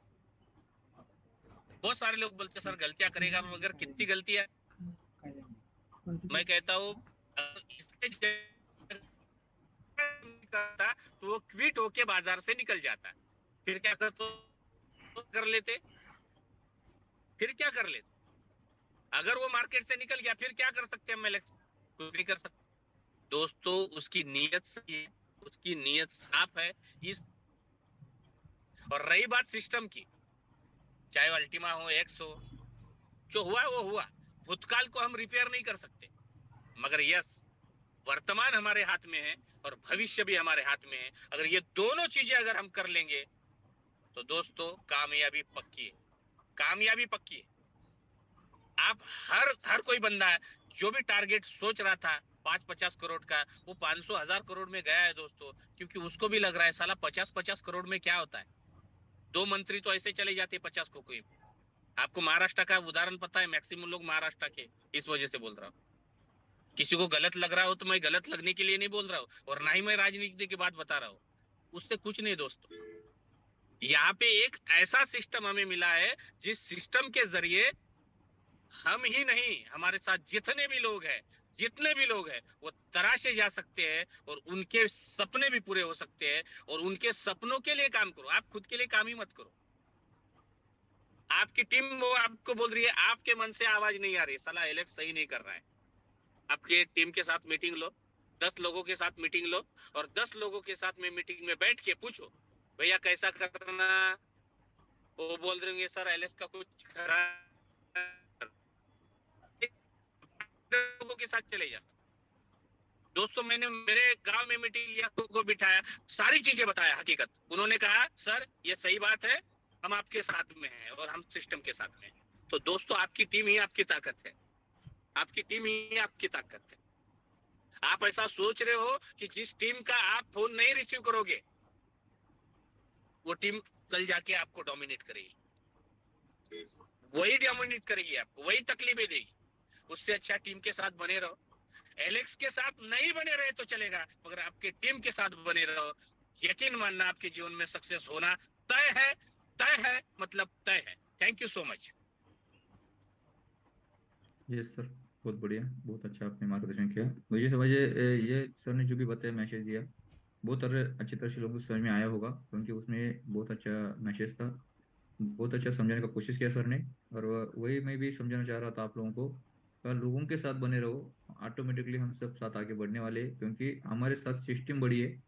बहुत सारे लोग बोलते सर गलतियां करेगा, मगर कितनी गलतियां। मैं कहता हूँ करता तो वो क्विट होके बाजार से निकल जाता, फिर क्या कर लेते, फिर क्या कर लेते? अगर वो मार्केट से निकल गया फिर क्या कर सकते हैं हम एलेक्स? कुछ नहीं कर सकते दोस्तों। उसकी नीयत सही है, उसकी नीयत साफ है। इस और रही बात सिस्टम की, चाहे अल्टीमा हो, एक्स हो, जो हुआ वो हुआ। भूतकाल को हम रिपेयर नहीं कर सकते, मगर यस, वर्तमान हमारे हाथ में है और भविष्य भी हमारे हाथ में है। अगर ये दोनों चीजें अगर हम कर लेंगे तो दोस्तों कामयाबी पक्की है, कामयाबी पक्की है। आप हर कोई बंदा है जो भी टारगेट सोच रहा था 5-50 करोड़ का, वो 500-1000 करोड़ में गया है दोस्तों, क्योंकि उसको भी लग रहा है साला 50-50 करोड़ में क्या होता है। 2 मंत्री तो ऐसे चले जाते 50 को कोई। आपको महाराष्ट्र का उदाहरण पता है, मैक्सिमम लोग महाराष्ट्र के, इस वजह से बोल रहा हूँ। किसी को गलत लग रहा हो तो मैं गलत लगने के लिए नहीं बोल रहा हूँ, और ना ही मैं राजनीति की बात बता रहा हूँ, उससे कुछ नहीं दोस्तों। यहाँ पे एक ऐसा सिस्टम हमें मिला है जिस सिस्टम के जरिए हम ही नहीं, हमारे साथ जितने भी लोग हैं वो तराशे जा सकते हैं और उनके सपने भी पूरे हो सकते हैं। और उनके सपनों के लिए काम करो, आप खुद के लिए काम ही मत करो। आपकी टीम वो आपको बोल रही है, आपके मन से आवाज नहीं आ रही साला एलेक्स सही नहीं कर रहा है, आपके टीम के साथ मीटिंग लो, 10 लोगों के साथ मीटिंग लो, और 10 लोगों के साथ में मीटिंग में बैठ के पूछो भैया कैसा करना। वो बोल देंगे सर एलेक्स का कुछ खराब, लोगों के साथ चले जाओ। दोस्तों मैंने मेरे गांव में मीटिंग लिया, को बिठाया, सारी चीजें बताया हकीकत। उन्होंने कहा सर ये सही बात है, हम आपके साथ में हैं और हम सिस्टम के साथ में हैं। तो दोस्तों आपकी टीम ही आपकी ताकत है, आपकी टीम ही आपकी ताकत है। आप ऐसा सोच रहे हो कि जिस टीम का आप फोन नहीं रिसीव करोगे वो टीम कल जाके आपको डोमिनेट करेगी, वही डोमिनेट करेगी, आपको वही तकलीफें देगी। उससे अच्छा टीम के साथ बने रहो। एलेक्स के साथ नहीं बने रहे तो चलेगा, मगर आपके टीम के साथ बने रहो। यकीन मानना आपके जीवन में सक्सेस होना तय है, मतलब तय है। Thank you so much. Yes sir, बहुत बढ़िया, बहुत अच्छा आपने मार्गदर्शन किया। मुझे समझे ये सर ने जो भी बताया, मैसेज दिया, बहुत अच्छी तरह से लोगों को समझ में आया होगा, क्योंकि उसमें बहुत अच्छा मैसेज था। बहुत अच्छा समझाने का कोशिश किया सर ने, और वही मैं भी समझाना चाह रहा था आप लोगों को, लोगों के साथ बने रहो, ऑटोमेटिकली हम सब साथ आगे बढ़ने वाले हैं, क्योंकि हमारे साथ सिस्टम बड़ी है।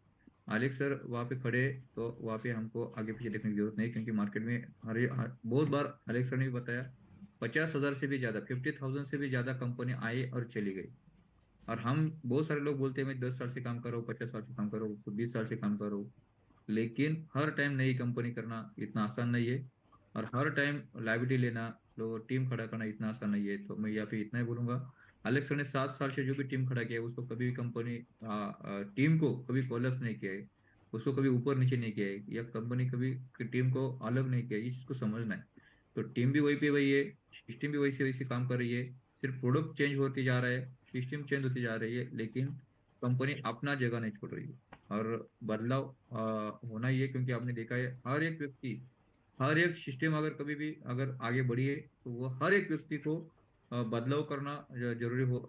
आलेख सर वहाँ पे खड़े, तो वहाँ पे हमको आगे पीछे देखने की जरूरत नहीं, क्योंकि मार्केट में बहुत बार आलेख सर ने भी बताया, 50,000 से भी ज्यादा, 50,000 से भी ज्यादा कंपनी आई और चली गई। और हम बहुत सारे लोग बोलते हैं मैं 10 साल से काम कर रहा हूँ, 50 साल से काम कर रहा हूँ, 20 साल से काम कर रहा हूँ, लेकिन हर टाइम नई कंपनी करना इतना आसान नहीं है, और हर टाइम लाइबिलिटी लेना, लोग टीम खड़ा करना इतना आसान नहीं है। तो मैं यहाँ पे इतना ही बोलूंगा, अलेक्स सर ने 7 साल से जो भी टीम खड़ा किया है, उसको कभी भी कंपनी टीम को कभी कोलैप्स नहीं किया है, उसको कभी ऊपर नीचे नहीं किया है, या कंपनी कभी टीम को अलग नहीं किया है, इस चीज को समझना है। तो टीम भी वही पे वही है, सिस्टम भी वैसे वैसे काम कर रही है, सिर्फ प्रोडक्ट चेंज होती जा रहा है, सिस्टम चेंज होती जा रही है, लेकिन कंपनी अपना जगह नहीं छोड़ रही है। और बदलाव होना ही है, क्योंकि आपने देखा है हर एक व्यक्ति, हर एक सिस्टम अगर कभी भी अगर आगे बढ़ी है, तो वो हर एक व्यक्ति को बदलाव करना जरूरी हो,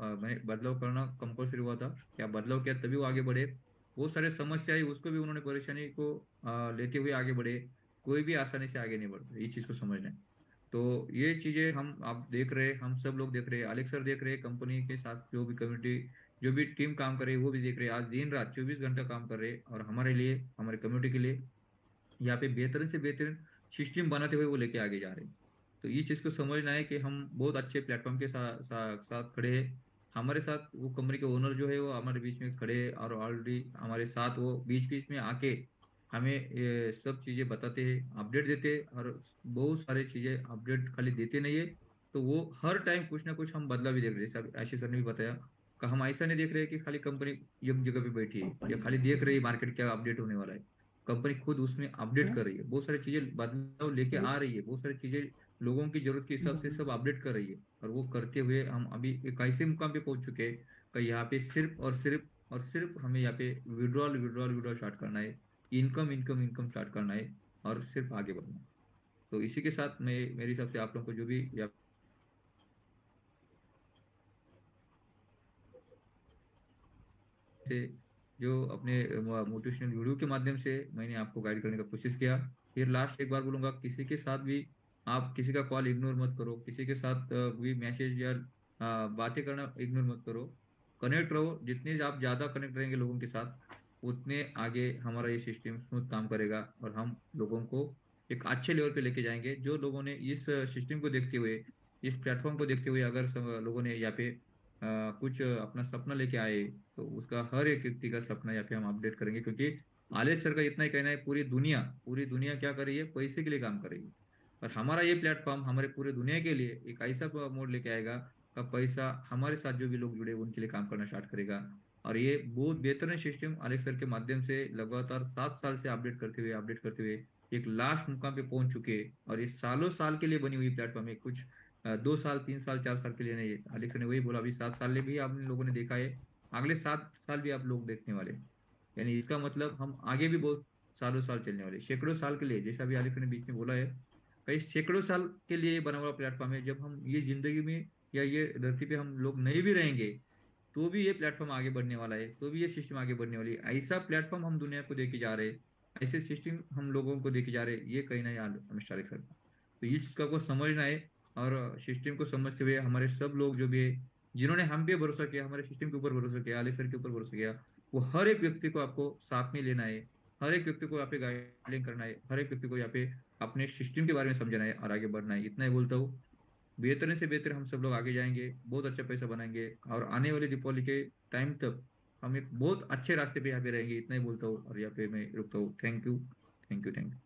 बदलाव करना कंपलसरी हुआ था, या बदलाव किया तभी वो आगे बढ़े। वो सारे समस्या है उसको भी उन्होंने परेशानी को लेते हुए आगे बढ़े, कोई भी आसानी से आगे नहीं बढ़ता, ये चीज को समझना है। तो ये चीजें हम आप देख रहे हैं, हम सब लोग देख रहे हैं, अलेक्स सर देख रहे हैं, कंपनी के साथ जो भी कम्युनिटी, जो भी टीम काम कर रही है वो भी देख रहे हैं, आज दिन रात 24 घंटा काम कर रहे हैं, और हमारे लिए, हमारे कम्युनिटी के लिए यहाँ पे बेहतर से बेहतर सिस्टम बनाते हुए वो लेके आगे जा रहे हैं। तो ये चीज को समझना है कि हम बहुत अच्छे प्लेटफॉर्म के साथ खड़े हैं। हमारे साथ वो कंपनी के ओनर जो है वो हमारे बीच में खड़े हैं, और ऑलरेडी हमारे साथ वो बीच बीच में आके हमें ये सब चीजें बताते हैं, अपडेट देते हैं, और बहुत सारी चीजें अपडेट खाली देते नहीं है, तो वो हर टाइम कुछ ना कुछ हम बदलाव भी देख रहे हैं, जैसे आशीष सर ने भी बताया कि हम ऐसा नहीं देख रहे कि खाली कंपनी एक जगह पे बैठी है, या खाली देख रही है मार्केट क्या अपडेट होने वाला है। कंपनी खुद उसमें अपडेट कर रही है, बहुत सारी चीजें बदलाव लेके आ रही है, बहुत सारी चीजें लोगों की जरूरत के हिसाब से सब अपडेट कर रही है। और वो करते हुए हम अभी एक ऐसे मुकाम पे पहुंच चुके हैं कि यहाँ पे सिर्फ हमें यहाँ पे विड्रॉल विड्रॉल विड्रॉल स्टार्ट करना है, इनकम इनकम इनकम स्टार्ट करना है, और सिर्फ आगे बढ़ना है। तो इसी के साथ मैं, मेरे हिसाब से आप लोगों को जो भी यहाँ से जो अपने मोटिवेशनल वीडियो के माध्यम से मैंने आपको गाइड करने का कोशिश किया। फिर लास्ट एक बार बोलूंगा, किसी के साथ भी आप किसी का कॉल इग्नोर मत करो, किसी के साथ भी मैसेज या बातें करना इग्नोर मत करो, कनेक्ट रहो, जितने आप ज्यादा कनेक्ट रहेंगे लोगों के साथ, उतने आगे हमारा ये सिस्टम स्मूथ काम करेगा, और हम लोगों को एक अच्छे लेवल पे लेके जाएंगे। जो लोगों ने इस सिस्टम को देखते हुए, इस प्लेटफॉर्म को देखते हुए अगर लोगों ने यहाँ पे कुछ अपना सपना लेके आए, तो उसका हर एक व्यक्ति का सपना यहाँ पे हम अपडेट करेंगे, क्योंकि आलेश सर का इतना ही कहना है, पूरी दुनिया क्या कर रही है, पैसे के लिए काम कर रही है, और हमारा ये प्लेटफॉर्म हमारे पूरे दुनिया के लिए एक ऐसा मोड लेके आएगा का पैसा हमारे साथ जो भी लोग जुड़े उनके लिए काम करना स्टार्ट करेगा। और ये बहुत बेहतरीन सिस्टम आलेख सर के माध्यम से लगातार 7 साल से अपडेट करते हुए एक लास्ट मुकाम पे पहुंच चुके हैं, और ये सालों साल के लिए बनी हुई प्लेटफॉर्म है, कुछ 2 साल 3 साल 4 साल के लिए नहीं है। आलेख सर ने वही बोला, अभी 7 साल में भी आप लोगों ने देखा है, अगले 7 साल भी आप लोग देखने वाले हैं। यानी इसका मतलब हम आगे भी बहुत सालों साल चलने वाले, सैकड़ों साल के लिए, जैसा अभी आलिफ ने बीच में बोला है, कई सैकड़ों साल के लिए ये बना हुआ प्लेटफॉर्म है। जब हम ये जिंदगी में या ये धरती पे हम लोग नहीं भी रहेंगे, तो भी ये प्लेटफॉर्म आगे बढ़ने वाला है, तो भी ये सिस्टम आगे बढ़ने वाली है। ऐसा प्लेटफॉर्म हम दुनिया को देके जा रहे हैं, ऐसे सिस्टम हम लोगों को देके जा रहे हैं, ये कहीं ना मिस्टर सर। तो ये चीज को समझना है, और सिस्टम को समझते हुए हमारे सब लोग जो भी है, जिन्होंने हम पे भरोसा किया, हमारे सिस्टम के ऊपर भरोसा किया, आले सर के ऊपर भरोसा किया, वो हर एक व्यक्ति को आपको साथ में लेना है, हर एक व्यक्ति को यहाँ पे गाइडलाइन करना है, हर एक व्यक्ति को यहाँ पे अपने सिस्टम के बारे में समझना है और आगे बढ़ना है। इतना ही बोलता हूँ, बेहतर से बेहतर हम सब लोग आगे जाएंगे, बहुत अच्छा पैसा बनाएंगे, और आने वाले दीपावली के टाइम तक हम एक बहुत अच्छे रास्ते पे यहाँ पे रहेंगे। इतना ही बोलता हूँ, और यहाँ पे मैं रुकता हूँ। Thank you, thank you, thank you.